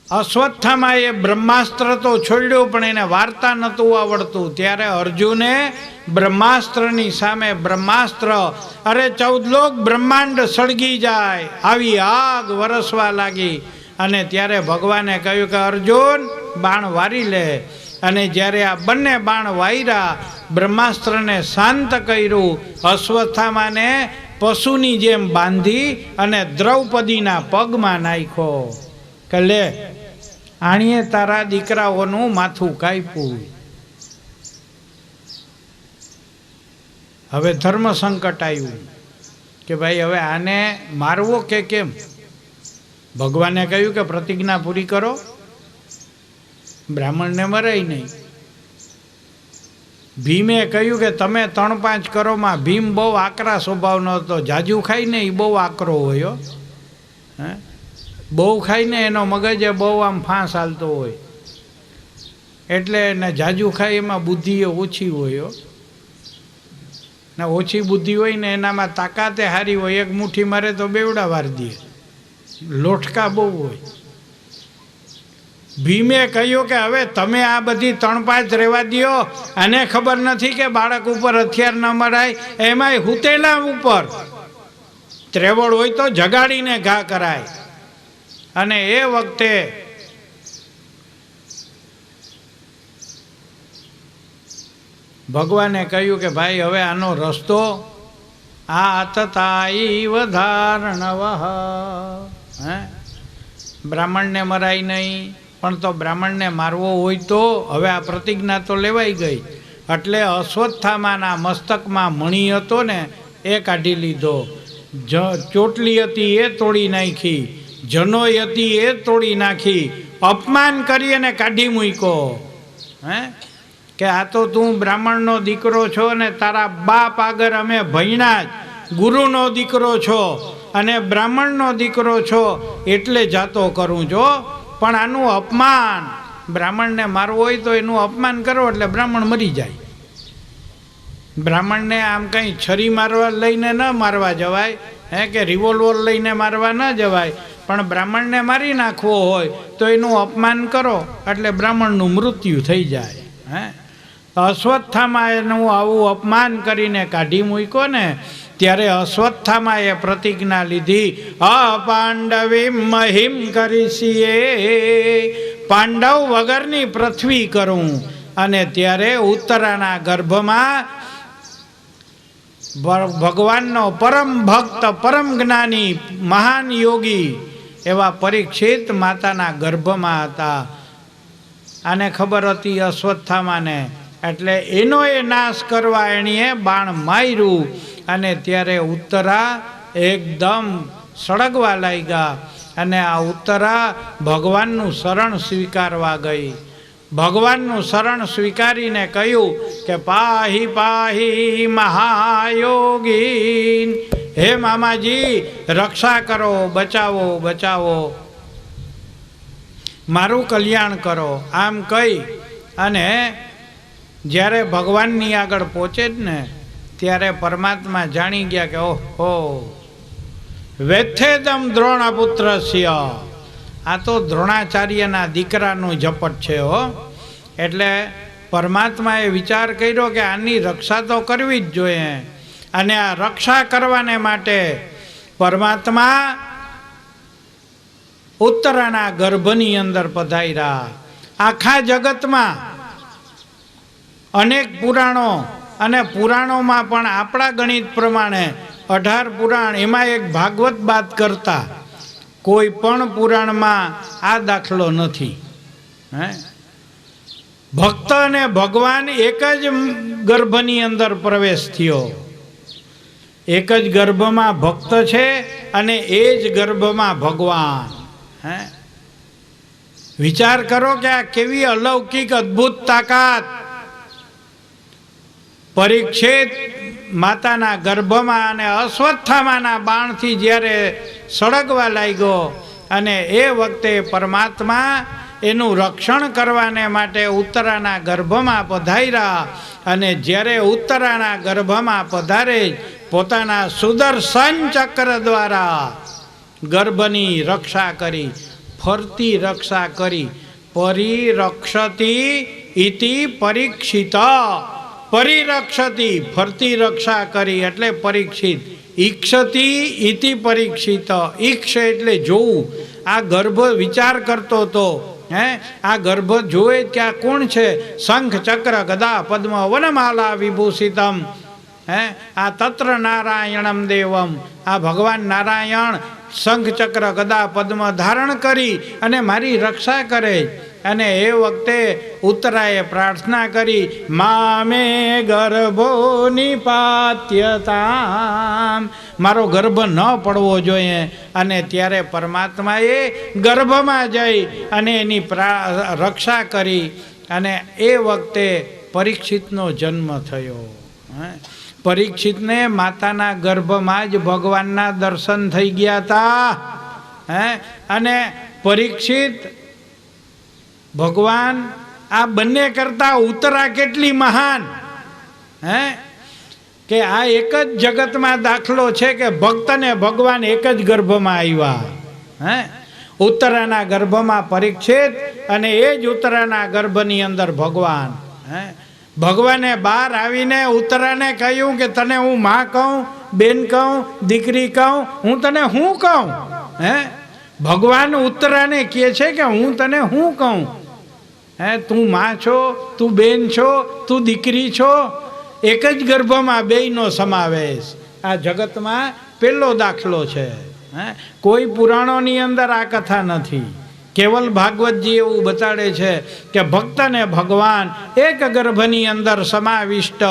અશ્વત્થામાએ બ્રહ્માસ્ત્ર તો છોડ્યું, પણ એને વાર્તા નહોતું આવડતું. ત્યારે અર્જુને બ્રહ્માસ્ત્રની સામે બ્રહ્માસ્ત્ર, અરે 14 લોક બ્રહ્માંડ સળગી જાય આવી આગ વરસવા લાગી. અને ત્યારે ભગવાને કહ્યું કે અર્જુન બાણ વારી લે. અને જ્યારે આ બંને બાણ વાર્યા, બ્રહ્માસ્ત્રને શાંત કર્યું, અશ્વત્થામાને પશુની જેમ બાંધી અને દ્રૌપદીના પગમાં નાખ્યો કે લે આણીએ તારા દીકરાઓનું માથું કાપ્યું. હવે ધર્મ સંકટ આવ્યું કે ભાઈ હવે આને મારવો કે કેમ. ભગવાને કહ્યું કે પ્રતિજ્ઞા પૂરી કરો, બ્રાહ્મણને મરાય નહીં. ભીમે કહ્યું કે તમે 3-5 કરોમાં, ભીમ બહુ આકરા સ્વભાવનો હતો, જાજુ ખાઈને એ બહુ આકરો હોય. હે, બહુ ખાઈને એનો મગજ બહુ આમ ફાંસ હાલતો હોય, એટલે ને જાજુ ખાય એમાં બુદ્ધિ ઓછી હોય. ને ઓછી બુદ્ધિ હોય ને એનામાં તાકાતે હારી હોય, એક મુઠ્ઠી મારે તો બેવડા વાર દે, લોટકા બહુ હોય. ભીમે કહ્યું કે હવે તમે આ બધી 3-5 રહેવા દો, આને ખબર નથી કે બાળક ઉપર હથિયાર ન મરાય, એમાંય હુતેલા ઉપર. ત્રેવડ હોય તો જગાડીને ઘા કરાય. અને એ વખતે ભગવાને કહ્યું કે ભાઈ હવે આનો રસ્તો આતતાઈ વધારણવ. હે, બ્રાહ્મણને મરાય નહીં, પણ તો બ્રાહ્મણને મારવો હોય તો હવે આ પ્રતિજ્ઞા તો લેવાઈ ગઈ. એટલે અશ્વત્થામાના મસ્તકમાં મણી હતો ને એ કાઢી લીધો, ચોટલી હતી એ તોડી નાખી, જનોય હતી એ તોડી નાખી, અપમાન કરી અને કાઢી મૂક્યો. હે, કે આ તો તું બ્રાહ્મણનો દીકરો છો ને તારા બાપ આગળ અમે ભણ્યા જ, ગુરુનો દીકરો છો અને બ્રાહ્મણનો દીકરો છો એટલે જાતો કરું છો. પણ આનું અપમાન, બ્રાહ્મણને મારવું હોય તો એનું અપમાન કરો એટલે બ્રાહ્મણ મરી જાય. બ્રાહ્મણને આમ કંઈ છરી મારવા લઈને ન મારવા જવાય, હે, કે રિવોલ્વર લઈને મારવા ન જવાય. પણ બ્રાહ્મણને મારી નાખવો હોય તો એનું અપમાન કરો એટલે બ્રાહ્મણનું મૃત્યુ થઈ જાય. હે, અશ્વત્થામા એનું આવું અપમાન કરીને કાઢી મૂક્યો ને ત્યારે અશ્વત્થામાએ પ્રતિજ્ઞા લીધી, અપાંડવી મહિમ કરીશીએ, પાંડવ વગરની પૃથ્વી કરું. અને ત્યારે ઉત્તરાના ગર્ભમાં ભગવાનનો પરમ ભક્ત, પરમ જ્ઞાની, મહાન યોગી એવા પરીક્ષિત માતાના ગર્ભમાં હતા. આને ખબર હતી અશ્વત્થામાને, એટલે એનો એ નાશ કરવા એણીએ બાણ માર્યું. અને ત્યારે ઉત્તરા એકદમ સળગવા લાગ્યા. અને આ ઉત્તરા ભગવાનનું શરણ સ્વીકારવા ગઈ. ભગવાનનું શરણ સ્વીકારીને કહ્યું કે પાહી પાહી મહાયોગી, હે મામાજી રક્ષા કરો, બચાવો બચાવો, મારું કલ્યાણ કરો. આમ કહી અને જ્યારે ભગવાનની આગળ પહોંચે જ ને ત્યારે પરમાત્મા જાણી ગયા કે ઓહો વેથેદમ દ્રોણપુત્રસ્ય, આ તો દ્રોણાચાર્યના દીકરાનું ઝપટ છે. હો, એટલે પરમાત્માએ વિચાર કર્યો કે આની રક્ષા તો કરવી જ જોઈએ. અને આ રક્ષા કરવાને માટે પરમાત્મા ઉત્તરાના ગર્ભની અંદર પધાર્યા. આખા જગતમાં અનેક પુરાણો, અને પુરાણોમાં પણ આપણા ગણિત પ્રમાણે 18 પુરાણ, એમાં એક ભાગવત બાદ કરતા કોઈ પણ પુરાણમાં આ દાખલો નથી. હે, ભક્ત અને ભગવાન એક જ ગર્ભની અંદર પ્રવેશ થયો. એક જ ગર્ભમાં ભક્ત છે અને એ જ ગર્ભમાં ભગવાન. હે, વિચાર કરો કે આ કેવી અલૌકિક અદ્ભુત તાકાત. પરીક્ષિત માતાના ગર્ભમાં અને અશ્વત્થામાના બાણથી જ્યારે સળગવા લાગ્યો, અને એ વખતે પરમાત્મા એનું રક્ષણ કરવાને માટે ઉત્તરાના ગર્ભમાં પધાર્યા. અને જ્યારે ઉત્તરાના ગર્ભમાં પધારે પોતાના સુદર્શન ચક્ર દ્વારા ગર્ભની રક્ષા કરી, ફરતી રક્ષા કરી. પરિરક્ષતી ઇતિ પરીક્ષિત. પરિરક્ષતી ફરતી રક્ષા કરી એટલે પરીક્ષિત. ઈક્ષતી ઇતિ પરીક્ષિત. ઈક્ષ એટલે જોવું. આ ગર્ભ વિચાર કરતો હતો. આ ગર્ભ જોવે કે આ કોણ છે? શંખ ચક્ર ગદા પદ્મ વનમાલા વિભૂષિતમ. આ તત્ર નારાયણમ દેવમ. આ ભગવાન નારાયણ શંખ ચક્ર ગદા પદ્મ ધારણ કરી અને મારી રક્ષા કરે. અને એ વખતે ઉત્તરાએ પ્રાર્થના કરી, મામે ગર્ભો નિપાત્યતા, મારો ગર્ભ ન પડવો જોઈએ. અને ત્યારે પરમાત્માએ ગર્ભમાં જઈ અને એની રક્ષા કરી. અને એ વખતે પરીક્ષિતનો જન્મ થયો. પરીક્ષિતને માતાના ગર્ભમાં જ ભગવાનના દર્શન થઈ ગયા હતા. અને પરીક્ષિત ભગવાન આ બંને કરતા ઉત્તરા કેટલી મહાન. કે આ એક જ જગતમાં દાખલો છે કે ભક્તને ભગવાન એક જ ગર્ભમાં આવ્યા. ઉત્તરાના ગર્ભમાં પરીક્ષિત અને એ જ ઉત્તરાના ગર્ભની અંદર ભગવાન. ભગવાને બહાર આવીને ઉત્તરાને કહ્યું કે તને હું માં કહું, બેન કહું, દીકરી કહું, હું તને હું કહું? ભગવાન ઉત્તરાને કહે છે કે હું તને હું કહું? તું માં છો, તું બેન છો, તું દીકરી છો. એક જ ગર્ભમાં બેયનો સમાવેશ આ જગતમાં પહેલો દાખલો છે. કોઈ પુરાણોની અંદર આ કથા નથી. કેવલ ભાગવતજી એવું બતાડે છે કે ભક્તને ભગવાન એક ગર્ભની અંદર સમાવિષ્ટ.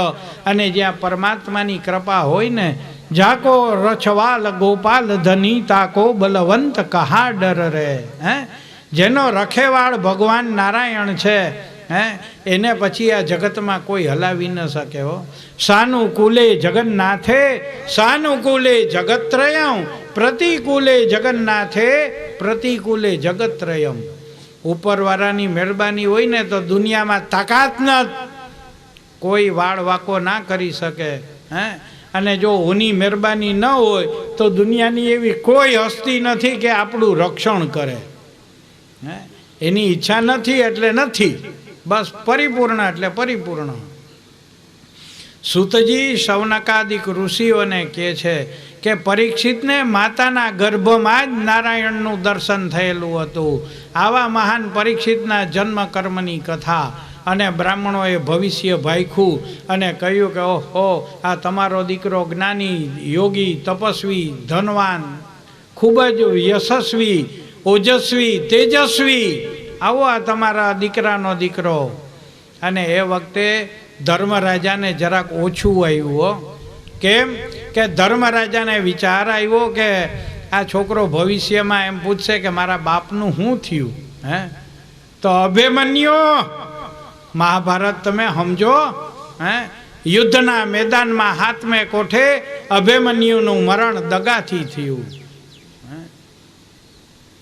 અને જ્યાં પરમાત્માની કૃપા હોય ને, જાકો રછવાલ ગોપાલ ધની તાકો બલવંત કહા ડર રે. જેનો રખેવાળ ભગવાન નારાયણ છે, એને પછી આ જગતમાં કોઈ હલાવી ન શકે. હો સાનુકૂલે જગન્નાથે સાનુકૂલે જગત્રયમ પ્રતિકૂલે જગન્નાથે પ્રતિકૂલે જગત્રયમ. ઉપરવાળાની મહેરબાની હોય ને તો દુનિયામાં તાકાત ન, કોઈ વાળ વાકો ના કરી શકે. અને જો ઓની મહેરબાની ન હોય તો દુનિયાની એવી કોઈ હસ્તી નથી કે આપણું રક્ષણ કરે. એની ઈચ્છા નથી એટલે નથી. બસ પરિપૂર્ણ એટલે પરિપૂર્ણ. સુતજી શૌનકાદિક ઋષિઓને કહે છે કે પરીક્ષિતને માતાના ગર્ભમાં જ નારાયણનું દર્શન થયેલું હતું. આવા મહાન પરીક્ષિતના જન્મ કર્મની કથા. અને બ્રાહ્મણોએ ભવિષ્ય ભાખ્યું અને કહ્યું કે ઓહો, આ તમારો દીકરો જ્ઞાની, યોગી, તપસ્વી, ધનવાન, ખૂબ જ યશસ્વી, ઓજસ્વી, તેજસ્વી, આવો આ તમારા દીકરાનો દીકરો. અને એ વખતે ધર્મરાજાને જરાક ઓછું આવ્યું. કેમ કે ધર્મરાજાને વિચાર આવ્યો કે આ છોકરો ભવિષ્યમાં એમ પૂછશે કે મારા બાપનું શું થયું. તો અભિમન્યુ, મહાભારત તમે સમજો. યુદ્ધના મેદાનમાં હાથમે કોઠે અભિમન્યુનું મરણ દગાથી થયું.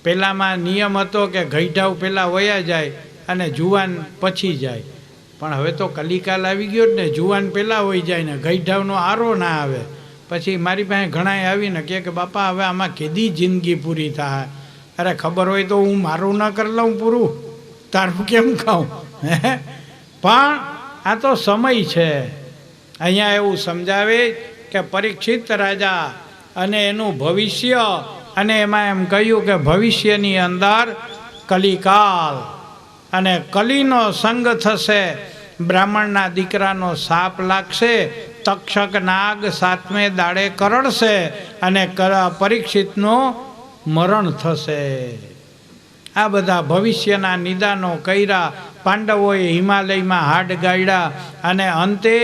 પહેલામાં નિયમ હતો કે ગઈઢાવ પહેલાં વયા જાય અને જુવાન પછી જાય. પણ હવે તો કલિકાલ આવી ગયો ને, જુવાન પહેલાં વહી જાય ને ગઈઢાવનો આરો ના આવે. પછી મારી પાસે ઘણાએ આવીને કે બાપા હવે આમાં કેદી જિંદગી પૂરી થાય? અરે ખબર હોય તો હું મારું ન કરી લઉં પૂરું, તારું કેમ ખાઉં? પણ આ તો સમય છે. અહીંયા એવું સમજાવે કે પરીક્ષિત રાજા અને એનું ભવિષ્ય. અને એમાં એમ કહ્યું કે ભવિષ્યની અંદર કલિકાલ અને કલીનો સંગ થશે. બ્રાહ્મણના દીકરાનો સાપ લાગશે, તક્ષક નાગ 7મે દાડે કરડશે અને પરીક્ષિતનું મરણ થશે. આ બધા ભવિષ્યના નિદાનો કર્યા. પાંડવોએ હિમાલયમાં હાડ ગાળ્યા અને અંતે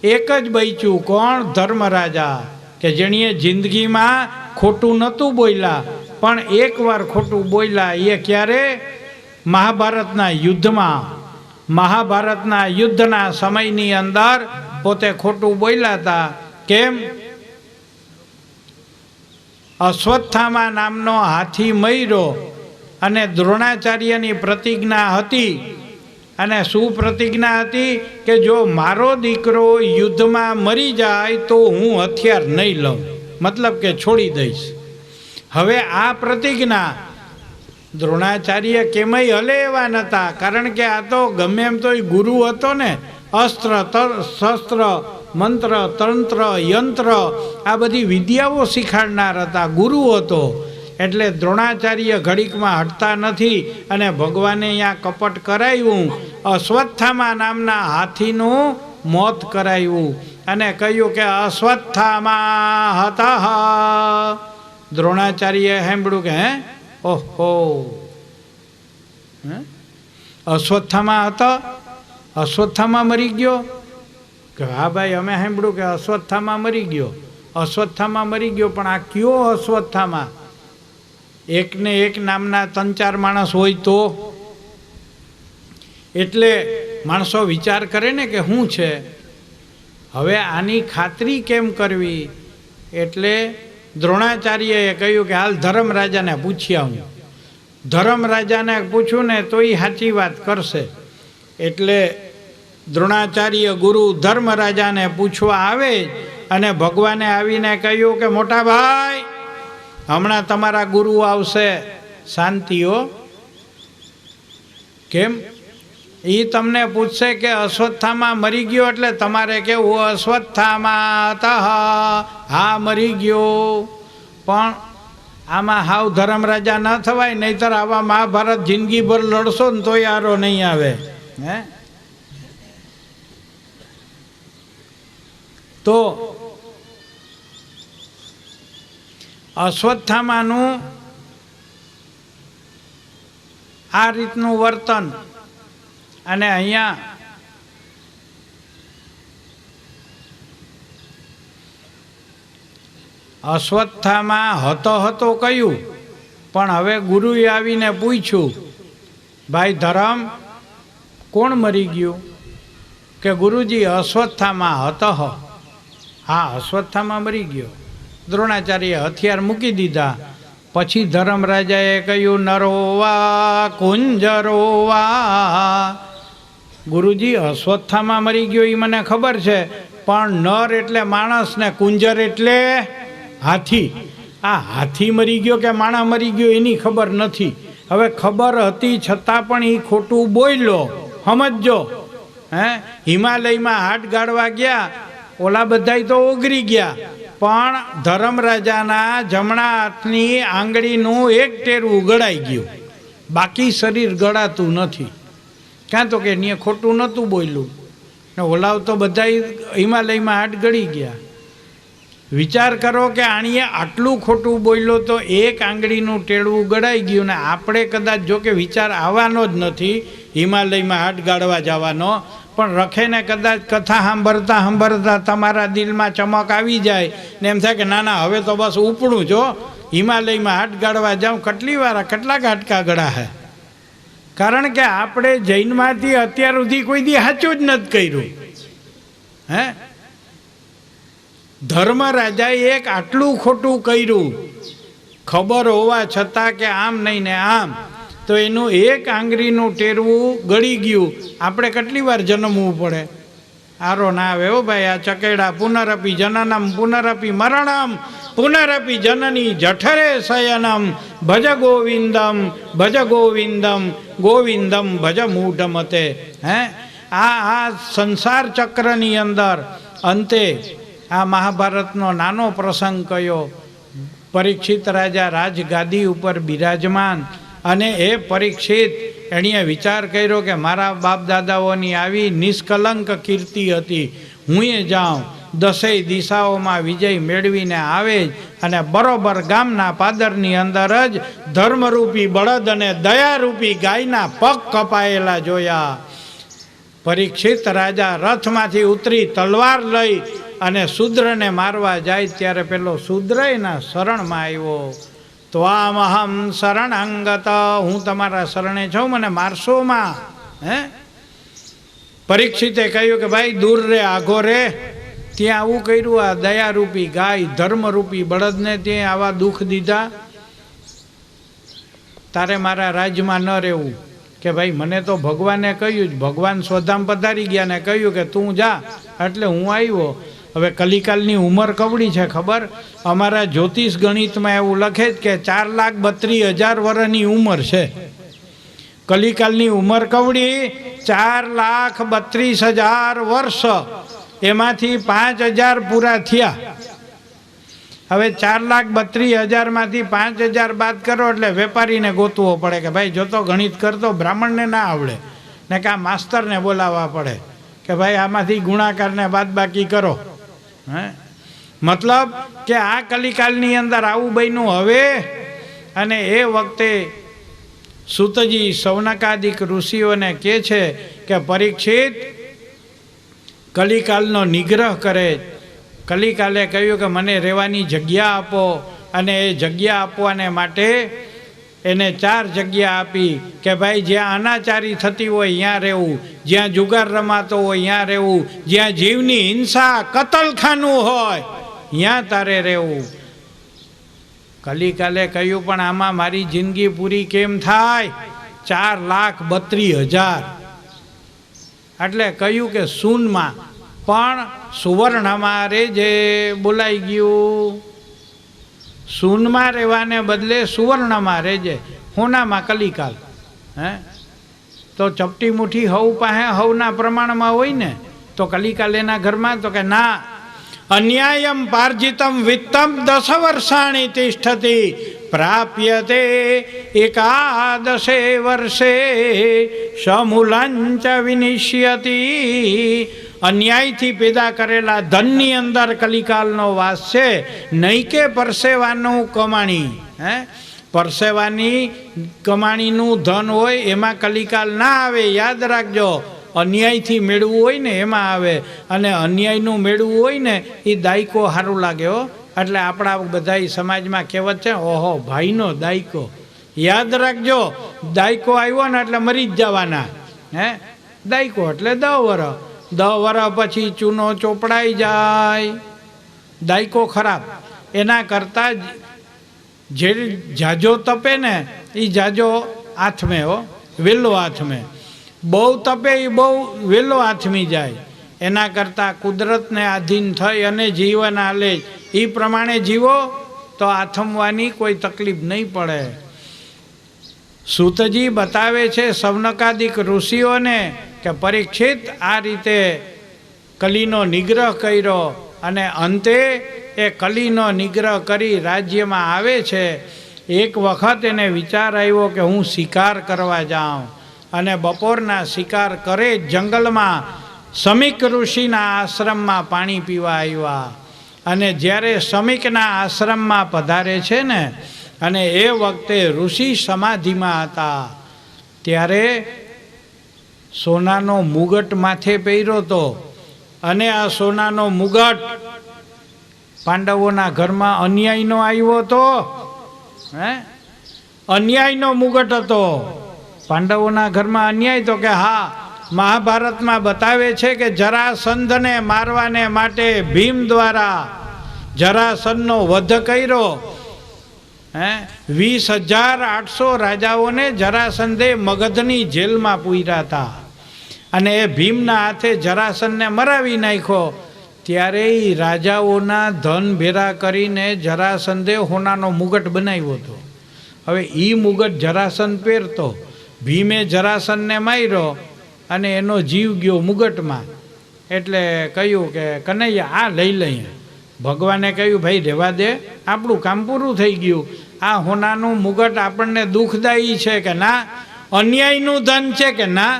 એક જ બચ્યું. કોણ? ધર્મરાજા, કે જેણીએ જિંદગીમાં ખોટું નહોતું બોલ્યા પણ એકવાર ખોટું બોલ્યા. એ ક્યારે? મહાભારતના યુદ્ધમાં. મહાભારતના યુદ્ધના સમયની અંદર પોતે ખોટું બોલ્યા હતા. કેમ? અશ્વત્થામા નામનો હાથી મર્યો અને દ્રોણાચાર્યની પ્રતિજ્ઞા હતી. અને શું પ્રતિજ્ઞા હતી? કે જો મારો દીકરો યુદ્ધમાં મરી જાય તો હું હથિયાર નહીં લઉં, મતલબ કે છોડી દઈશ. હવે આ પ્રતિજ્ઞા દ્રોણાચાર્ય કેમય હલે એવા નહોતા, કારણ કે આ તો ગમે એમ તો એ ગુરુ હતો ને. અસ્ત્ર શસ્ત્ર મંત્ર તંત્ર યંત્ર આ બધી વિદ્યાઓ શીખાડનાર હતા, ગુરુ હતો. એટલે દ્રોણાચાર્ય ઘડીકમાં હટતા નથી અને ભગવાને અહીંયા કપટ કરાવ્યું. અશ્વત્થામા નામના હાથીનું મોત કરાવ્યું અને કહ્યું કે અશ્વત્થામા હતા. દ્રોણાચાર્ય સાંભળ્યું કે હે ઓહો અશ્વત્થામા હતા, અશ્વત્થામા મરી ગયો. કે હા ભાઈ અમે સાંભળ્યું કે અશ્વત્થામા મરી ગયો, અશ્વત્થામા મરી ગયો. પણ આ કયો અશ્વત્થામા? એકને એક નામના 3-4 માણસ હોય તો એટલે માણસો વિચાર કરે ને કે શું છે. હવે આની ખાતરી કેમ કરવી? એટલે દ્રોણાચાર્યએ કહ્યું કે હાલ ધર્મરાજાને પૂછી આવું. ધર્મરાજાને પૂછ્યું ને તો એ સાચી વાત કરશે. એટલે દ્રોણાચાર્ય ગુરુ ધર્મરાજાને પૂછવા આવે અને ભગવાને આવીને કહ્યું કે મોટા ભાઈ હમણાં તમારા ગુરુ આવશે, શાંતિઓ. કેમ? એ તમને પૂછશે કે અશ્વત્થામા મરી ગયો એટલે તમારે કેવું અશ્વત્થામા હતા, હા મરી ગયો. પણ આમાં હાવ ધર્મરાજા ન થવાય, નહીતર આવા મહાભારત જિંદગીભર લડશો ને તોય આરો નહીં આવે. હે તો અશ્વત્થામાનું આ રીતનું વર્તન. અને અહીંયા અશ્વત્થામા હતો કહ્યું, પણ હવે ગુરુએ આવીને પૂછ્યું ભાઈ ધરમ કોણ મરી ગયું? કે ગુરુજી અશ્વત્થામા હતો. હા અશ્વત્થામા મરી ગયો. દ્રોણાચાર્ય હથિયાર મૂકી દીધા. પછી ધર્મરાજાએ કહ્યું નરોવા કુંજરોવા. ગુરુજી અશ્વત્થામા મરી ગયો એ મને ખબર છે, પણ નર એટલે માણસ ને કુંજર એટલે હાથી. આ હાથી મરી ગયો કે માણસ મરી ગયો એની ખબર નથી. હવે ખબર હતી છતાં પણ એ ખોટું બોલ્યો, સમજો. હિમાલયમાં હાટ ગાળવા ગયા, ઓલા બધાય તો ઓગરી ગયા, પણ ધર્મરાજાના જમણા હાથની આંગળીનું એક ટેરવું ગળાઈ ગયું, બાકી શરીર ગળાતું નથી. ક્યાં તો કે ને ખોટું નહોતું બોલ્યું ને ઓલાવ તો બધા હિમાલયમાં હાટ ગળી ગયા. વિચાર કરો કે આણીએ આટલું ખોટું બોલ્યો તો એક આંગળીનું ટેળવું ગળાઈ ગયું. ને આપણે કદાચ જો કે વિચાર આવવાનો જ નથી હિમાલયમાં હાટ ગાળવા જવાનો, પણ રખેને કદાચ કથા સાંભળતા તમારા દિલમાં ચમક આવી જાય ને એમ થાય કે ના ના હવે તો બસ ઉપડું જો હિમાલયમાં હાટ ગાળવા જાઉં. કેટલાક હાટકા ગળા હે. કારણ કે આપણે જૈનમાંથી અત્યાર સુધી કોઈ દી સાચું જ નથી કર્યું. હે ધર્મરાજાએ એક આટલું ખોટું કર્યું, ખબર હોવા છતાં કે આમ નહીં ને આમ, તો એનું એક આંગળીનું ટેરવું ગળી ગયું. આપણે કેટલી વાર જન્મવું પડે? આરો ના આવે હો ભાઈ. આ ચકેડા પુનરપી જનનમ પુનરપી મરણમ પુનરપી જનની જઠરે શયનમ ભજ ગોવિંદમ ગોવિંદમ ભજ મૂઢમતે. હે આ સંસાર ચક્રની અંદર અંતે આ મહાભારતનો નાનો પ્રસંગ કયો. પરીક્ષિત રાજા રાજગાદી ઉપર બિરાજમાન, અને એ પરીક્ષિત એણે વિચાર કર્યો કે મારા બાપ દાદાઓની આવી નિષ્કલંક કીર્તિ હતી, હું એ જાઉં 10 દિશાઓમાં વિજય મેળવીને આવે અને બરોબર ગામના પાદરની અંદર જ ધર્મરૂપી બળદ અને દયારૂપી ગાયના પગ કપાયેલા જોયા. પરીક્ષિત રાજા રથમાંથી ઉતરી તલવાર લઈ અને શૂદ્રને મારવા જાય ત્યારે પેલો શૂદ્ર એના શરણમાં આવ્યો. ત્વામહમ શરણાંગત, હું તમારા શરણે છું, મને મારશો માં. હે પરીક્ષિતે કહ્યું કે ભાઈ દૂર રે, આઘો રે. ત્યાં આવું કર્યું, આ દયારૂપી ગાય ધર્મરૂપી બળદને ત્યાં આવા દુઃખ દીધા. તારે મારા રાજ્યમાં ન રહેવું. કે ભાઈ મને તો ભગવાને કહ્યું જ, ભગવાન સ્વધામ પધારી ગયા ને કહ્યું કે તું જા, એટલે હું આવ્યો. હવે કલિકાલની ઉંમર કવડી છે ખબર? અમારા જ્યોતિષ ગણિતમાં એવું લખે છે કે 4,32,000 વર્ષની ઉંમર છે. કલિકાલની ઉંમર કવડી 4,32,000 વર્ષ, એમાંથી 5,000 પૂરા થયા. હવે 4,32,000 માંથી 5,000 બાદ કરો એટલે વેપારીને ગોતવો પડે કે ભાઈ જો તો ગણિત કરતો, બ્રાહ્મણને ના આવડે ને કે આ માસ્તરને બોલાવવા પડે કે ભાઈ આમાંથી ગુણાકારને બાદ બાકી કરો. મતલબ કે આ કલિકાલની અંદર આવું બન્યું હવે. અને એ વખતે સૂતજી સૌનકાદિક ઋષિઓને કહે છે કે પરીક્ષિત કલિકાલનો નિગ્રહ કરે. કલિકાલે કહ્યું કે મને રહેવાની જગ્યા આપો, અને એ જગ્યા આપવાને માટે એને 4 જગ્યા આપી કે ભાઈ જ્યાં અનાચારી થતી હોય ત્યાં રહેવું, જ્યાં જુગાર રમાતો હોય ત્યાં રહેવું, જ્યાં જીવની હિંસા કતલખાનું હોય ત્યાં તારે રહેવું. કલિકાલે કહ્યું પણ આમાં મારી જિંદગી પૂરી કેમ થાય? 4,32,000. એટલે કહ્યું કે શૂનમાં પણ સુવર્ણમાં રેજે. બોલાઈ ગયું. શૂનમાં રહેવાને બદલે સુવર્ણમાં રહેજે. હોનામાં કલિકાલ. તો ચપટી મુઠ્ઠી હવ પાસે હવના પ્રમાણમાં હોય ને, તો કલિકાલ એના ઘરમાં તો કે ના, અન્યાયમ પાર્જિતમ વિત્તમ 10 વર્ષાણી તિષ્ઠતી પ્રાપ્યતે 11 વર્ષે સમૂલંચ વિનિશ્યતિ. અન્યાયથી પેદા કરેલા ધનની અંદર કલિકાલનો વાસ છે, નહીં કે પરસેવાનું કમાણી. પરસેવાની કમાણીનું ધન હોય એમાં કલિકાલ ના આવે, યાદ રાખજો. અન્યાયથી મેળવું હોય ને એમાં આવે, અને અન્યાયનું મેળવું હોય ને એ દાયકો સારું લાગે હો. એટલે આપણા બધા સમાજમાં કહેવત છે, ઓહો ભાઈનો દાયકો. યાદ રાખજો, દાયકો આવ્યો ને એટલે મરી જ જવાના. દાયકો એટલે 10 વર્ષ. 10 વર્ષ પછી ચૂનો ચોપડાઈ જાય. દાયકો ખરાબ. એના કરતાં જે જાજો તપે ને એ જાજો આથમે હો, વેલો આથમે. બહુ તપે એ બહુ વેલો આથમી જાય. એના કરતાં કુદરતને આધીન થઈ અને જીવન હાલે એ પ્રમાણે જીવો તો આથમવાની કોઈ તકલીફ નહીં પડે. સૂતજી બતાવે છે સૌનકાદિક ઋષિઓને કે પરીક્ષિત આ રીતે કલીનો નિગ્રહ કર્યો, અને અંતે એ કલીનો નિગ્રહ કરી રાજ્યમાં આવે છે. એક વખત એને વિચાર આવ્યો કે હું શિકાર કરવા જાઉં, અને બપોરના શિકાર કરે જંગલમાં સમીક ઋષિના આશ્રમમાં પાણી પીવા આવ્યા. અને જ્યારે સમીકના આશ્રમમાં પધારે છે ને, અને એ વખતે ઋષિ સમાધિમાં હતા, ત્યારે સોનાનો મુગટ માથે પહેર્યો હતો. અને આ સોનાનો મુગટ પાંડવોના ઘરમાં અન્યાયનો આવ્યો હતો. અન્યાયનો મુગટ હતો પાંડવોના ઘરમાં. અન્યાય તો કે હા, મહાભારતમાં બતાવે છે કે જરાસંધને મારવાને માટે ભીમ દ્વારા જરાસંધનો વધ કર્યો. 20,800 રાજાઓને જરાસંધે મગધની જેલમાં પૂર્યા હતા, અને એ ભીમના હાથે જરાસંધને મરાવી નાખ્યો. ત્યારે એ રાજાઓના ધન ભેરા કરીને જરાસંધે હોનાનો મુગટ બનાવ્યો હતો. હવે એ મુગટ જરાસંધ પહેરતો. ભીમે જરાસંધને માર્યો અને એનો જીવ ગયો મુગટમાં. એટલે કહ્યું કે કનૈયા આ લઈ લઈએ. ભગવાને કહ્યું ભાઈ રહેવા દે, આપણું કામ પૂરું થઈ ગયું. આ હોનાનું મુગટ આપણને દુઃખદાયી છે કે ના, અન્યાયનું ધન છે કે ના.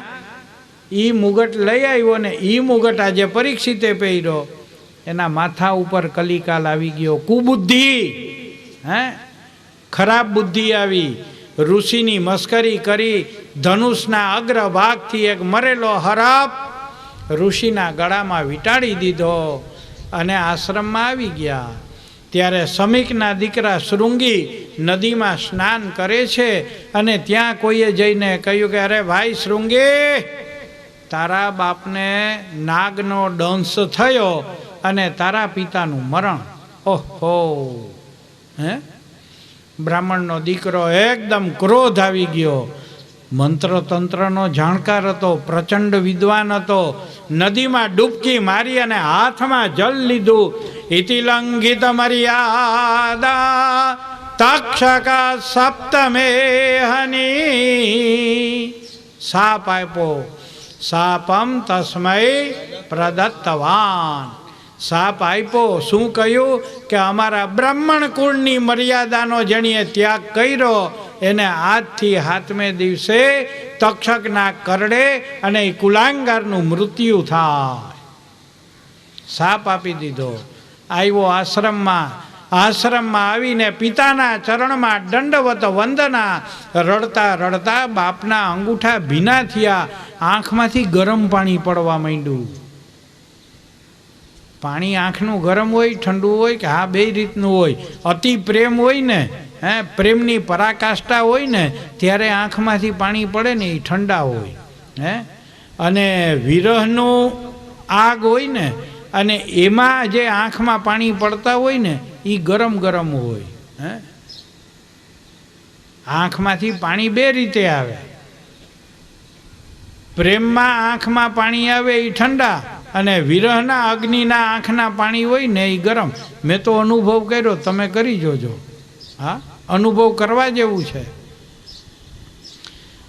એ મુગટ લઈ આવ્યો ને એ મુગટ આજે પરીક્ષિતે પહેર્યો. એના માથા ઉપર કલિકાલ આવી ગયો. કુબુદ્ધિ, ખરાબ બુદ્ધિ આવી. ઋષિની મસ્કરી કરી ધનુષના અગ્રભાગથી એક મરેલો હરાપ ઋષિના ગળામાં વીંટાળી દીધો અને આશ્રમમાં આવી ગયા. ત્યારે સમીકના દીકરા શૃંગી નદીમાં સ્નાન કરે છે, અને ત્યાં કોઈએ જઈને કહ્યું કે અરે ભાઈ શૃંગી, તારા બાપને નાગનો દંશ થયો અને તારા પિતાનું મરણ. ઓહો! બ્રાહ્મણનો દીકરો એકદમ ક્રોધ આવી ગયો. મંત્ર તંત્રનો જાણકાર હતો, પ્રચંડ વિદ્વાન હતો, નદીમાં ડૂબકી મારી અને હાથમાં જલ લીધું. ઇતિ લંઘિત મર્યાદા તક્ષક સપ્તમે હની. શાપ આપ્યો. શાપમ તસ્મૈ પ્રદત્તવાન. શાપ આપ્યો. શું કહ્યું કે અમારા બ્રાહ્મણ કુળની મર્યાદાનો જેણીએ ત્યાગ કર્યો એને આજથી 7મે દિવસે તક્ષકના કરડે અને એ કુલાંગારનું મૃત્યુ થાય. શાપ આપી દીધો. આવ્યો આશ્રમમાં. આશ્રમમાં આવીને પિતાના ચરણમાં દંડવત વંદના. રડતા રડતા બાપના અંગૂઠા ભીના થયા. આંખમાંથી ગરમ પાણી પડવા માંડ્યું. પાણી આંખનું ગરમ હોય ઠંડુ હોય કે હા બે રીતનું હોય. અતિ પ્રેમ હોય ને પ્રેમની પરાકાષ્ઠા હોય ને ત્યારે આંખમાંથી પાણી પડે ને એ ઠંડા હોય. અને વિરહનું આગ હોય ને અને એમાં જે આંખમાં પાણી પડતા હોય ને એ ગરમ ગરમ હોય. આંખમાંથી પાણી બે રીતે આવે. પ્રેમમાં આંખમાં પાણી આવે એ ઠંડા અને વિરહના અગ્નિના આંખના પાણી હોય ને એ ગરમ. મેં તો અનુભવ કર્યો, તમે કરી જોજો. હા, અનુભવ કરવા જેવું છે.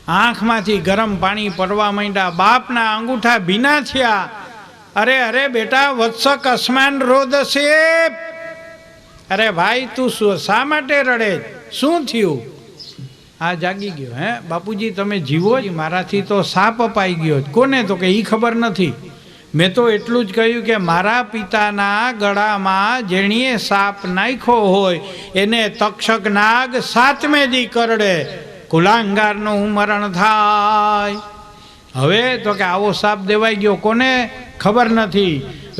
આંખમાંથી ગરમ પાણી પડવા માંડ્યા. બાપના અંગૂઠા ભીના થયા. અરે અરે બેટા વત્સ કસ્માન રોદસે. અરે ભાઈ તું શા માટે રડે? શું થયું? આ જાગી ગયો. બાપુજી તમે જીવો જ. મારાથી તો સાપ અપાઈ ગયો. કોને? તો કે એ ખબર નથી. મેં તો એટલું જ કહ્યું કે મારા પિતાના ગળામાં જેણીએ સાપ નાખ્યો હોય એને તક્ષક નાગ 7મે દી કરડે, કુલાંગારનું મરણ થાય. હવે તો કે આવો સાપ દેવાઈ ગયો. કોને? ખબર નથી.